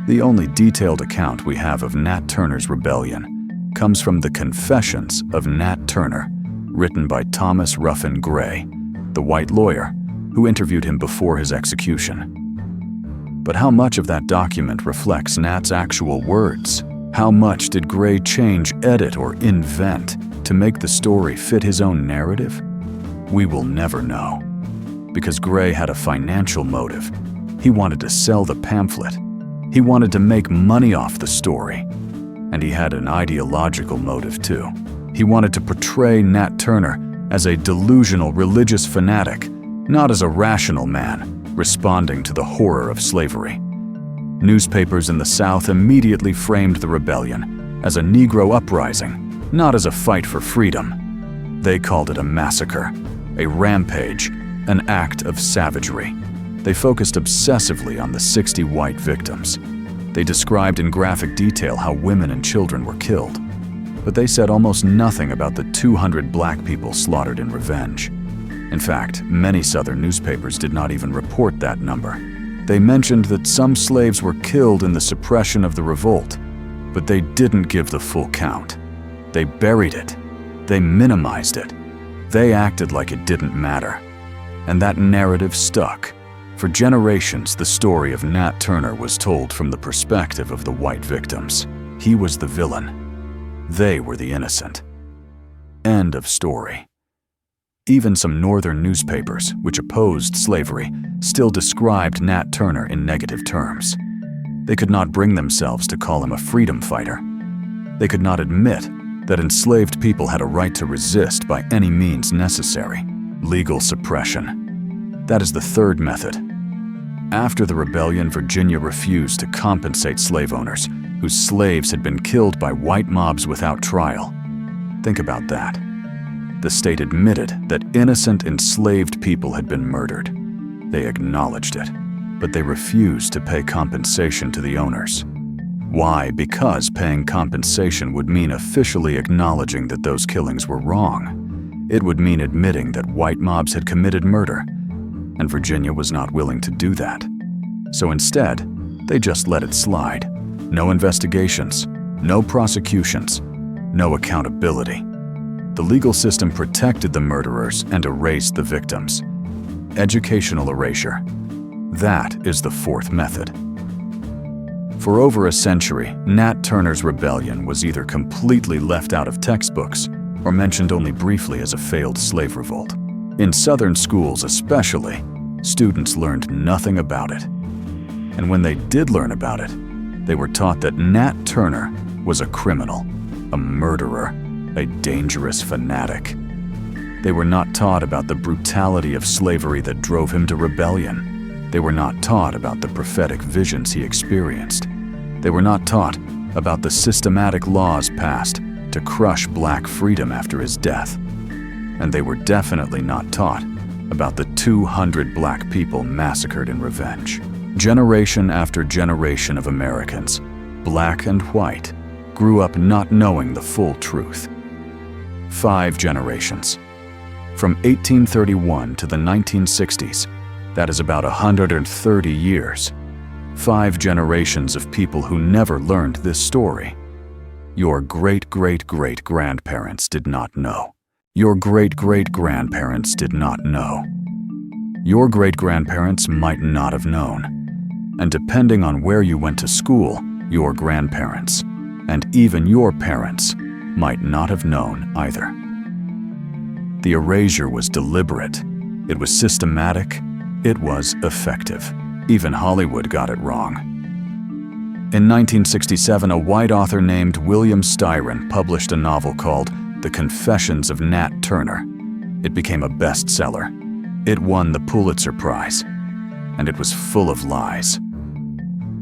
The only detailed account we have of Nat Turner's rebellion comes from the Confessions of Nat Turner, written by Thomas Ruffin Gray, the white lawyer who interviewed him before his execution. But how much of that document reflects Nat's actual words? How much did Gray change, edit, or invent to make the story fit his own narrative? We will never know. because Gray had a financial motive. He wanted to sell the pamphlet. He wanted to make money off the story. And he had an ideological motive too. He wanted to portray Nat Turner as a delusional religious fanatic, not as a rational man responding to the horror of slavery. Newspapers in the South immediately framed the rebellion as a Negro uprising, not as a fight for freedom. They called it a massacre, a rampage, an act of savagery. They focused obsessively on the 60 white victims. They described in graphic detail how women and children were killed. But they said almost nothing about the 200 black people slaughtered in revenge. In fact, many Southern newspapers did not even report that number. They mentioned that some slaves were killed in the suppression of the revolt, but they didn't give the full count. They buried it. They minimized it. They acted like it didn't matter. And that narrative stuck. For generations, the story of Nat Turner was told from the perspective of the white victims. He was the villain. They were the innocent. End of story. Even some northern newspapers, which opposed slavery, still described Nat Turner in negative terms. They could not bring themselves to call him a freedom fighter. They could not admit that enslaved people had a right to resist by any means necessary. Legal suppression. That is the third method. After the rebellion, Virginia refused to compensate slave owners whose slaves had been killed by white mobs without trial. Think about that. The state admitted that innocent enslaved people had been murdered. They acknowledged it, but they refused to pay compensation to the owners. Why? Because paying compensation would mean officially acknowledging that those killings were wrong. It would mean admitting that white mobs had committed murder, and Virginia was not willing to do that. So instead, they just let it slide. No investigations, no prosecutions, no accountability. The legal system protected the murderers and erased the victims. Educational erasure. That is the fourth method. For over a century, Nat Turner's rebellion was either completely left out of textbooks or mentioned only briefly as a failed slave revolt. In Southern schools especially, students learned nothing about it. And when they did learn about it, they were taught that Nat Turner was a criminal, a murderer, a dangerous fanatic. They were not taught about the brutality of slavery that drove him to rebellion. They were not taught about the prophetic visions he experienced. They were not taught about the systematic laws passed to crush black freedom after his death. And they were definitely not taught about the 200 black people massacred in revenge. Generation after generation of Americans, black and white, grew up not knowing the full truth. 5 generations. From 1831 to the 1960s, that is about 130 years. 5 generations of people who never learned this story. Your great-great-great-grandparents did not know. Your great-great-grandparents did not know. Your great-grandparents might not have known. And depending on where you went to school, your grandparents, and even your parents, might not have known either. The erasure was deliberate. It was systematic. It was effective. Even Hollywood got it wrong. In 1967, a white author named William Styron published a novel called The Confessions of Nat Turner. It became a bestseller. It won the Pulitzer Prize, and it was full of lies.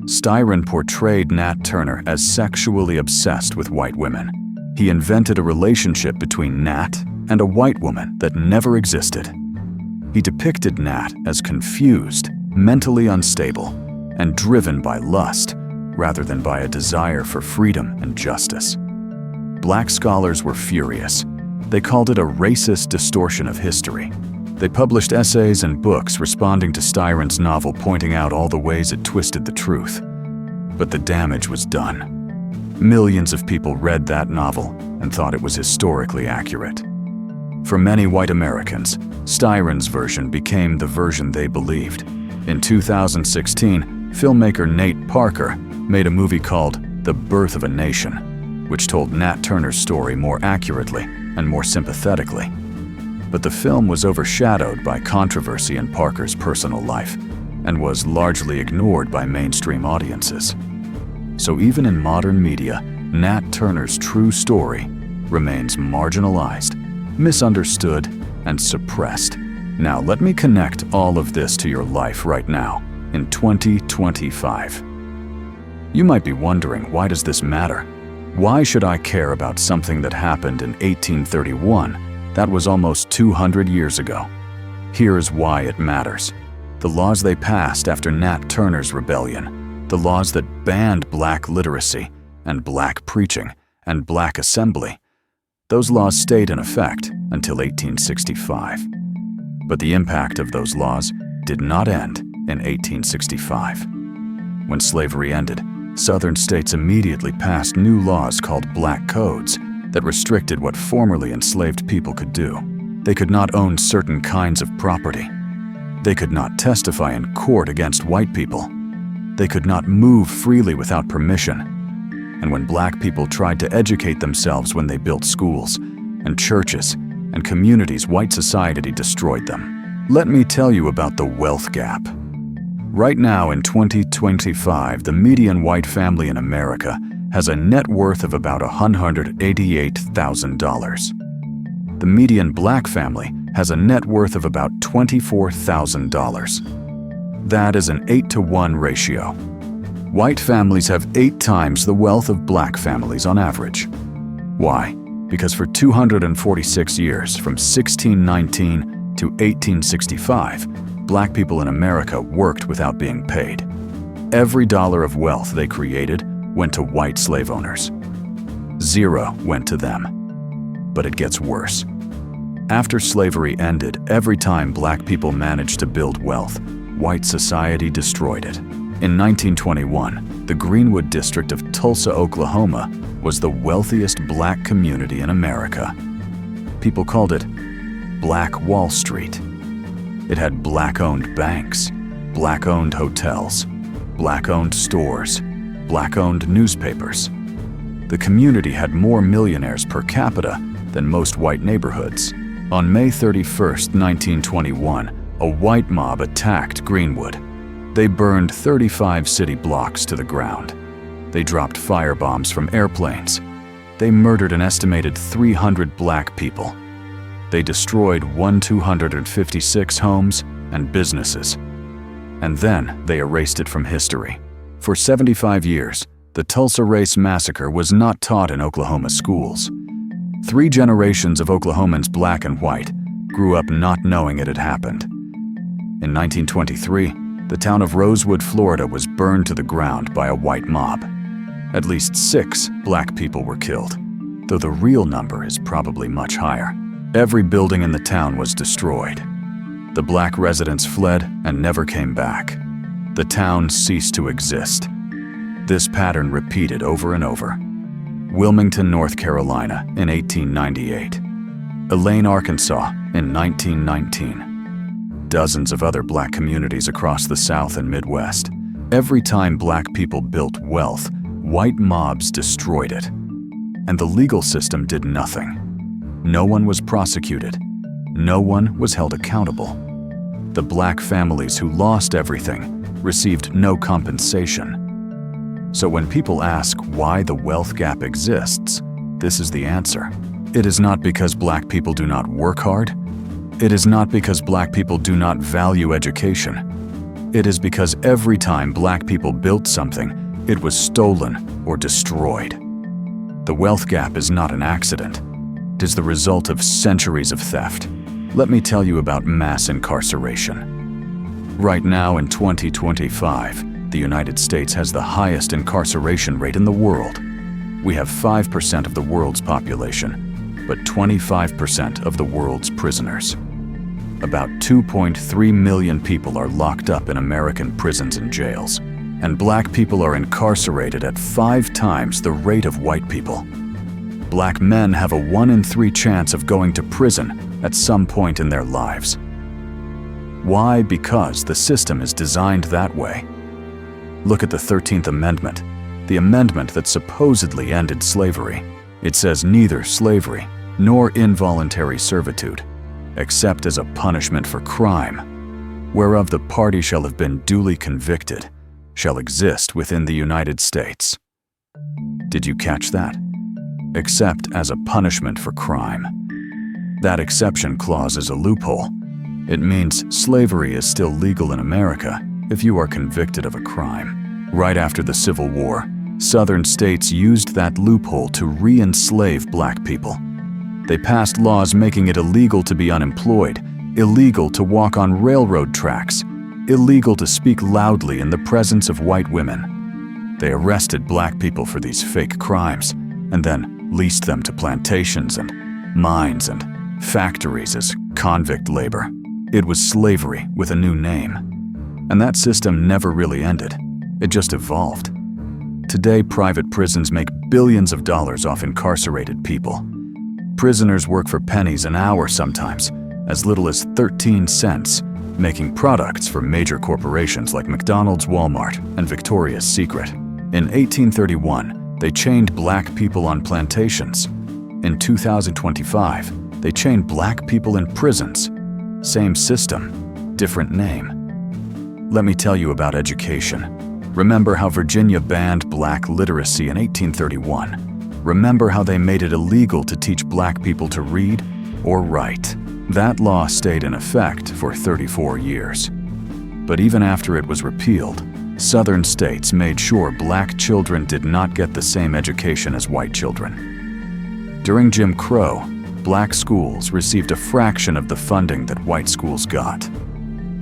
Styron portrayed Nat Turner as sexually obsessed with white women. He invented a relationship between Nat and a white woman that never existed. He depicted Nat as confused, mentally unstable, and driven by lust rather than by a desire for freedom and justice. Black scholars were furious. They called it a racist distortion of history. They published essays and books responding to Styron's novel, pointing out all the ways it twisted the truth. But the damage was done. Millions of people read that novel and thought it was historically accurate. For many white Americans, Styron's version became the version they believed. In 2016, filmmaker Nate Parker made a movie called The Birth of a Nation, which told Nat Turner's story more accurately and more sympathetically. But the film was overshadowed by controversy in Parker's personal life and was largely ignored by mainstream audiences. So even in modern media, Nat Turner's true story remains marginalized, misunderstood, and suppressed. Now let me connect all of this to your life right now, in 2025. You might be wondering, why does this matter? Why should I care about something that happened in 1831? That was almost 200 years ago. Here's why it matters. The laws they passed after Nat Turner's rebellion, the laws that banned black literacy and black preaching and black assembly, those laws stayed in effect until 1865. But the impact of those laws did not end in 1865. When slavery ended, Southern states immediately passed new laws called black codes that restricted what formerly enslaved people could do. They could not own certain kinds of property. They could not testify in court against white people. They could not move freely without permission. And when black people tried to educate themselves when they built schools and churches and communities, white society destroyed them. Let me tell you about the wealth gap. Right now in 2025, the median white family in America has a net worth of about $188,000. The median black family has a net worth of about $24,000. That is an 8-to-1 ratio. White families have 8 times the wealth of black families on average. Why? Because for 246 years, from 1619 to 1865, black people in America worked without being paid. Every dollar of wealth they created went to white slave owners. 0 went to them. But it gets worse. After slavery ended, every time black people managed to build wealth, white society destroyed it. In 1921, the Greenwood district of Tulsa, Oklahoma, was the wealthiest black community in America. People called it Black Wall Street. It had black-owned banks, black-owned hotels, black-owned stores, black-owned newspapers. The community had more millionaires per capita than most white neighborhoods. On May 31, 1921, a white mob attacked Greenwood. They burned 35 city blocks to the ground. They dropped firebombs from airplanes. They murdered an estimated 300 black people. They destroyed 256 homes and businesses. And then they erased it from history. For 75 years, the Tulsa Race Massacre was not taught in Oklahoma schools. 3 generations of Oklahomans, black and white, grew up not knowing it had happened. In 1923, the town of Rosewood, Florida was burned to the ground by a white mob. At least 6 black people were killed, though the real number is probably much higher. Every building in the town was destroyed. The black residents fled and never came back. The town ceased to exist. This pattern repeated over and over. Wilmington, North Carolina in 1898. Elaine, Arkansas in 1919. Dozens of other black communities across the South and Midwest. Every time black people built wealth, white mobs destroyed it. And the legal system did nothing. No one was prosecuted. No one was held accountable. The black families who lost everything received no compensation. So when people ask why the wealth gap exists, this is the answer. It is not because black people do not work hard. It is not because black people do not value education. It is because every time black people built something, it was stolen or destroyed. The wealth gap is not an accident. It is the result of centuries of theft. Let me tell you about mass incarceration. Right now in 2025, the United States has the highest incarceration rate in the world. We have 5% of the world's population, but 25% of the world's prisoners. About 2.3 million people are locked up in American prisons and jails, and black people are incarcerated at 5 times the rate of white people. Black men have a 1 in 3 chance of going to prison at some point in their lives. Why? Because the system is designed that way. Look at the 13th Amendment, the amendment that supposedly ended slavery. It says neither slavery nor involuntary servitude. except as a punishment for crime, whereof the party shall have been duly convicted, shall exist within the United States. Did you catch that? Except as a punishment for crime. That exception clause is a loophole. It means slavery is still legal in America if you are convicted of a crime. Right after the Civil War, Southern states used that loophole to re-enslave black people. They passed laws making it illegal to be unemployed, illegal to walk on railroad tracks, illegal to speak loudly in the presence of white women. They arrested black people for these fake crimes and then leased them to plantations and mines and factories as convict labor. It was slavery with a new name. And that system never really ended. It just evolved. Today, private prisons make billions of dollars off incarcerated people. Prisoners work for pennies an hour sometimes, as little as 13 cents, making products for major corporations like McDonald's, Walmart, and Victoria's Secret. In 1831, they chained black people on plantations. In 2025, they chained black people in prisons. Same system, different name. Let me tell you about education. Remember how Virginia banned black literacy in 1831. Remember how they made it illegal to teach black people to read or write. That law stayed in effect for 34 years. But even after it was repealed, Southern states made sure black children did not get the same education as white children. During Jim Crow, black schools received a fraction of the funding that white schools got.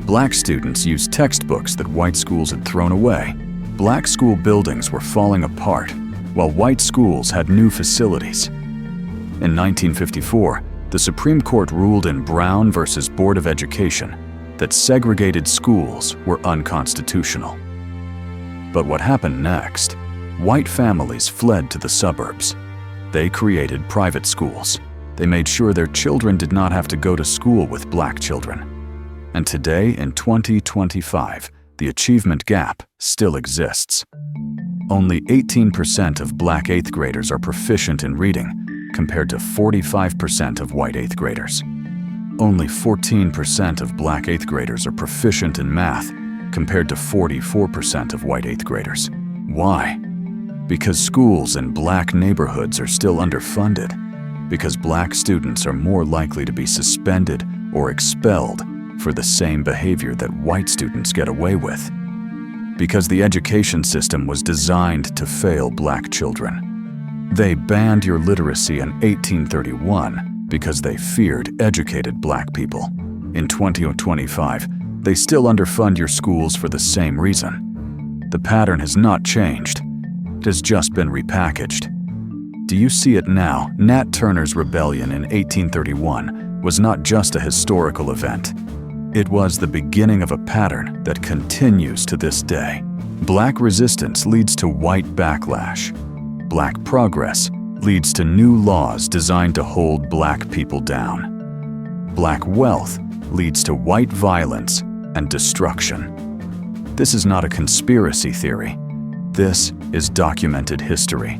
Black students used textbooks that white schools had thrown away. Black school buildings were falling apart, while white schools had new facilities. In 1954, the Supreme Court ruled in Brown versus Board of Education that segregated schools were unconstitutional. But what happened next? White families fled to the suburbs. They created private schools. They made sure their children did not have to go to school with black children. And today, in 2025, the achievement gap still exists. Only 18% of black 8th graders are proficient in reading, compared to 45% of white 8th graders. Only 14% of black 8th graders are proficient in math, compared to 44% of white 8th graders. Why? Because schools in black neighborhoods are still underfunded. Because black students are more likely to be suspended or expelled for the same behavior that white students get away with. Because the education system was designed to fail black children. They banned your literacy in 1831 because they feared educated black people. In 2025, they still underfund your schools for the same reason. The pattern has not changed. It has just been repackaged. Do you see it now? Nat Turner's rebellion in 1831 was not just a historical event. It was the beginning of a pattern that continues to this day. Black resistance leads to white backlash. Black progress leads to new laws designed to hold black people down. Black wealth leads to white violence and destruction. This is not a conspiracy theory. This is documented history.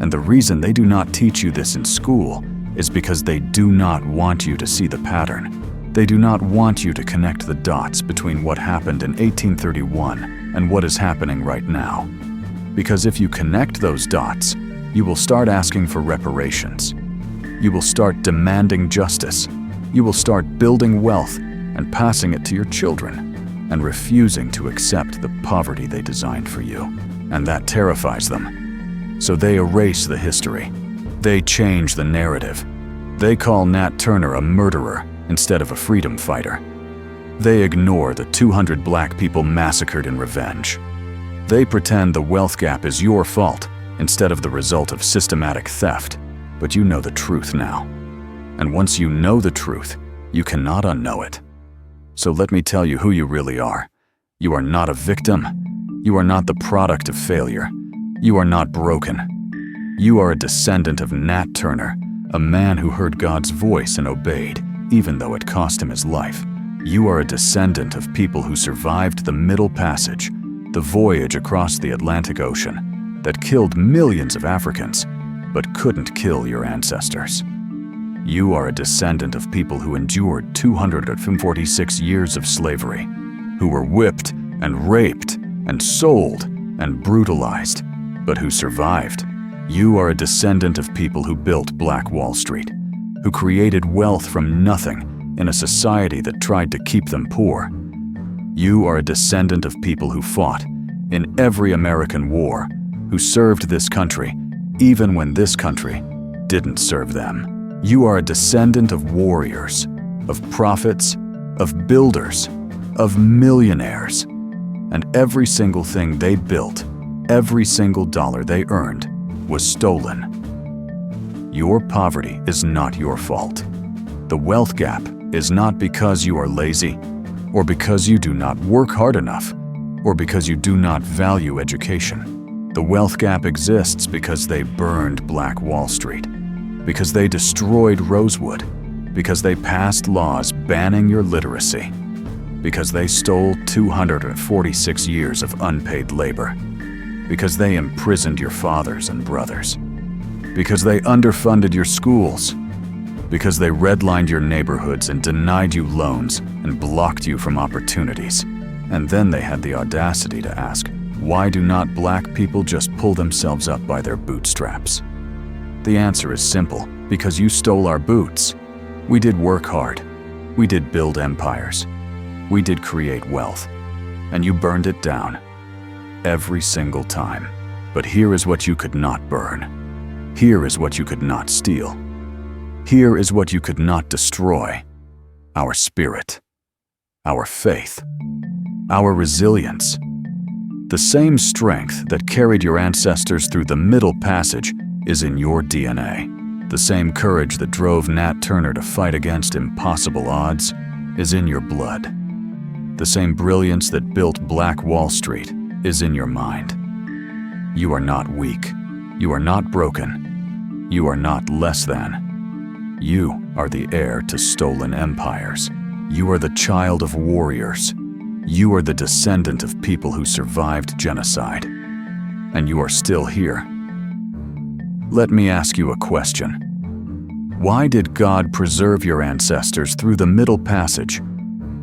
And the reason they do not teach you this in school is because they do not want you to see the pattern. They do not want you to connect the dots between what happened in 1831 and what is happening right now. Because if you connect those dots, you will start asking for reparations. You will start demanding justice. You will start building wealth and passing it to your children, and refusing to accept the poverty they designed for you. And that terrifies them. So they erase the history. They change the narrative. They call Nat Turner a murderer instead of a freedom fighter. They ignore the 200 black people massacred in revenge. They pretend the wealth gap is your fault instead of the result of systematic theft. But you know the truth now. And once you know the truth, you cannot unknow it. So let me tell you who you really are. You are not a victim. You are not the product of failure. You are not broken. You are a descendant of Nat Turner, a man who heard God's voice and obeyed, even though it cost him his life. You are a descendant of people who survived the Middle Passage, the voyage across the Atlantic Ocean that killed millions of Africans, but couldn't kill your ancestors. You are a descendant of people who endured 246 years of slavery, who were whipped and raped and sold and brutalized, but who survived. You are a descendant of people who built Black Wall Street, who created wealth from nothing in a society that tried to keep them poor. You are a descendant of people who fought in every American war, who served this country even when this country didn't serve them. You are a descendant of warriors, of prophets, of builders, of millionaires. And every single thing they built, every single dollar they earned, was stolen. Your poverty is not your fault. The wealth gap is not because you are lazy, or because you do not work hard enough, or because you do not value education. The wealth gap exists because they burned Black Wall Street, because they destroyed Rosewood, because they passed laws banning your literacy, because they stole 246 years of unpaid labor, because they imprisoned your fathers and brothers, because they underfunded your schools, because they redlined your neighborhoods and denied you loans and blocked you from opportunities. And then they had the audacity to ask, why do not black people just pull themselves up by their bootstraps? The answer is simple, because you stole our boots. We did work hard. We did build empires. We did create wealth. And you burned it down. Every single time. But here is what you could not burn. Here is what you could not steal. Here is what you could not destroy. Our spirit. Our faith. Our resilience. The same strength that carried your ancestors through the Middle Passage is in your DNA. The same courage that drove Nat Turner to fight against impossible odds is in your blood. The same brilliance that built Black Wall Street is in your mind. You are not weak. You are not broken. You are not less than. You are the heir to stolen empires. You are the child of warriors. You are the descendant of people who survived genocide. And you are still here. Let me ask you a question. Why did God preserve your ancestors through the Middle Passage?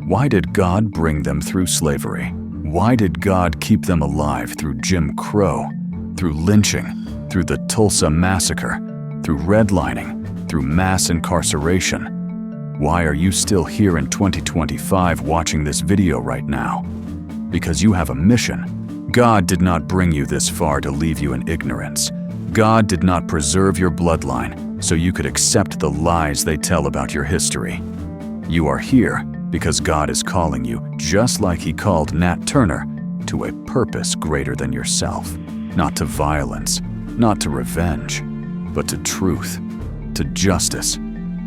Why did God bring them through slavery? Why did God keep them alive through Jim Crow, through lynching, through the Tulsa Massacre, through redlining, through mass incarceration? Why are you still here in 2025 watching this video right now? Because you have a mission. God did not bring you this far to leave you in ignorance. God did not preserve your bloodline so you could accept the lies they tell about your history. You are here because God is calling you, just like He called Nat Turner, to a purpose greater than yourself. Not to violence, not to revenge, but to truth, to justice,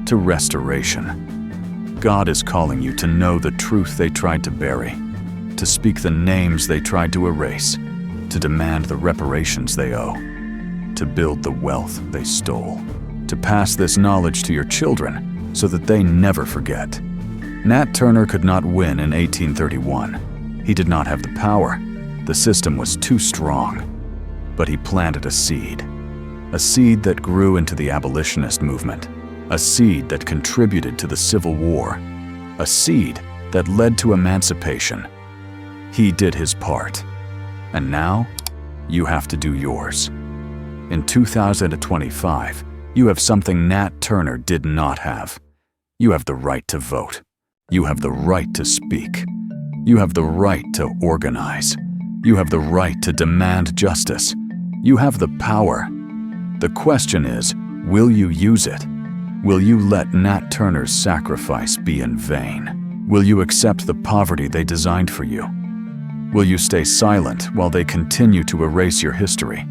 to restoration. God is calling you to know the truth they tried to bury, to speak the names they tried to erase, to demand the reparations they owe, to build the wealth they stole, to pass this knowledge to your children so that they never forget. Nat Turner could not win in 1831. He did not have the power. The system was too strong. But he planted a seed that grew into the abolitionist movement, a seed that contributed to the Civil War, a seed that led to emancipation. He did his part. And now, you have to do yours. In 2025, you have something Nat Turner did not have. You have the right to vote. You have the right to speak. You have the right to organize. You have the right to demand justice. You have the power. The question is, will you use it? Will you let Nat Turner's sacrifice be in vain? Will you accept the poverty they designed for you? Will you stay silent while they continue to erase your history?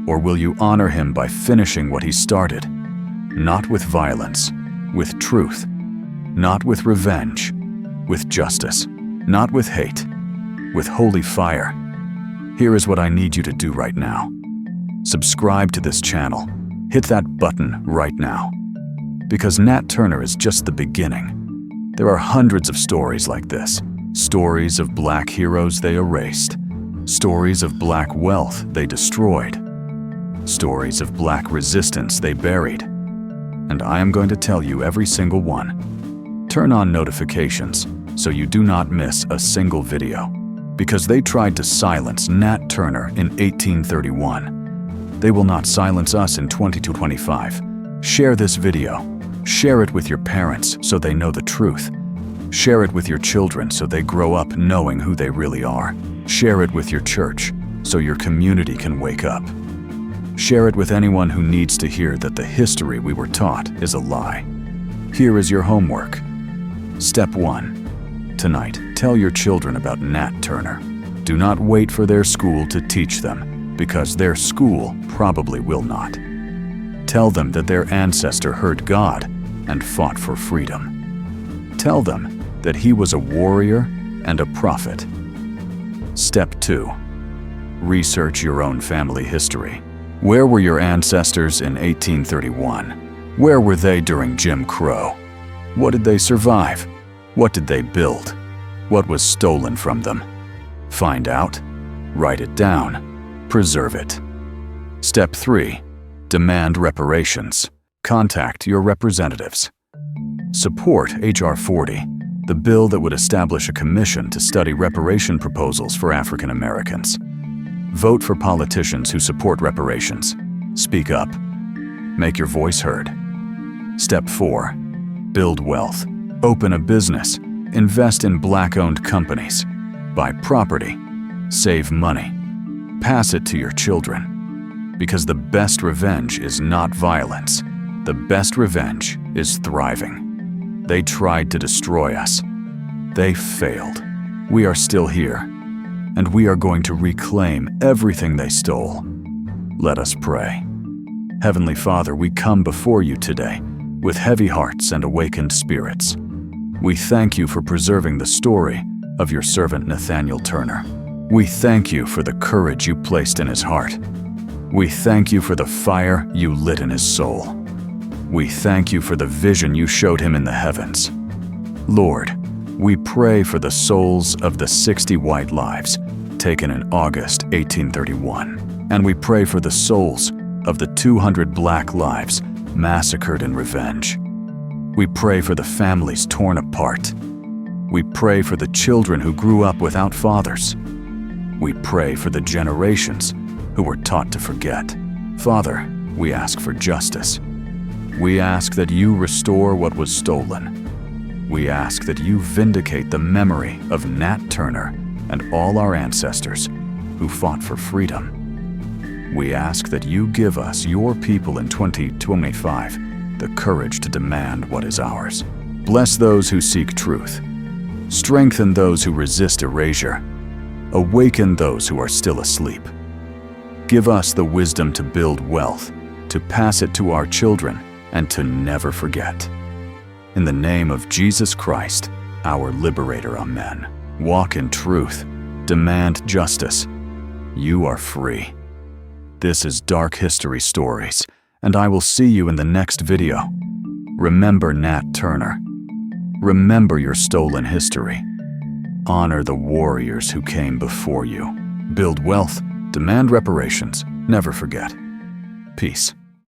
Or will you honor him by finishing what he started? Not with violence, with truth. Not with revenge, with justice. Not with hate, with holy fire. Here is what I need you to do right now. Subscribe to this channel. Hit that button right now. Because Nat Turner is just the beginning. There are hundreds of stories like this. Stories of black heroes they erased. Stories of black wealth they destroyed. Stories of black resistance they buried. and I am going to tell you every single one. Turn on notifications so you do not miss a single video, because they tried to silence Nat Turner in 1831. They will not silence us in 2025. Share this video. Share it with your parents so they know the truth. Share it with your children so they grow up knowing who they really are. Share it with your church so your community can wake up. Share it with anyone who needs to hear that the history we were taught is a lie. Here is your homework. Step 1. Tonight, tell your children about Nat Turner. Do not wait for their school to teach them, because their school probably will not. Tell them that their ancestor heard God and fought for freedom. Tell them that he was a warrior and a prophet. Step 2. Research your own family history. Where were your ancestors in 1831? Where were they during Jim Crow? What did they survive? What did they build? What was stolen from them? Find out. Write it down. Preserve it. Step 3. Demand reparations. Contact your representatives. Support H.R. 40, the bill that would establish a commission to study reparation proposals for African Americans. Vote for politicians who support reparations. Speak up. Make your voice heard. Step 4. Build wealth. Open a business. Invest in Black-owned companies. Buy property. Save money. Pass it to your children. Because the best revenge is not violence. The best revenge is thriving. They tried to destroy us. They failed. We are still here, and we are going to reclaim everything they stole. Let us pray. Heavenly Father, we come before you today with heavy hearts and awakened spirits. We thank you for preserving the story of your servant Nathaniel Turner. We thank you for the courage you placed in his heart. We thank you for the fire you lit in his soul. We thank you for the vision you showed him in the heavens. Lord, we pray for the souls of the 60 white lives taken in August 1831, and we pray for the souls of the 200 black lives massacred in revenge. We pray for the families torn apart. We pray for the children who grew up without fathers. We pray for the generations who were taught to forget. Father, we ask for justice. We ask that you restore what was stolen. We ask that you vindicate the memory of Nat Turner and all our ancestors who fought for freedom. We ask that you give us, your people in 2025, the courage to demand what is ours. Bless those who seek truth. Strengthen those who resist erasure. Awaken those who are still asleep. Give us the wisdom to build wealth, to pass it to our children, and to never forget. In the name of Jesus Christ, our Liberator, amen. Walk in truth. Demand justice. You are free. This is Dark History Stories, and I will see you in the next video. Remember Nat Turner. Remember your stolen history. Honor the warriors who came before you. Build wealth. Demand reparations. Never forget. Peace.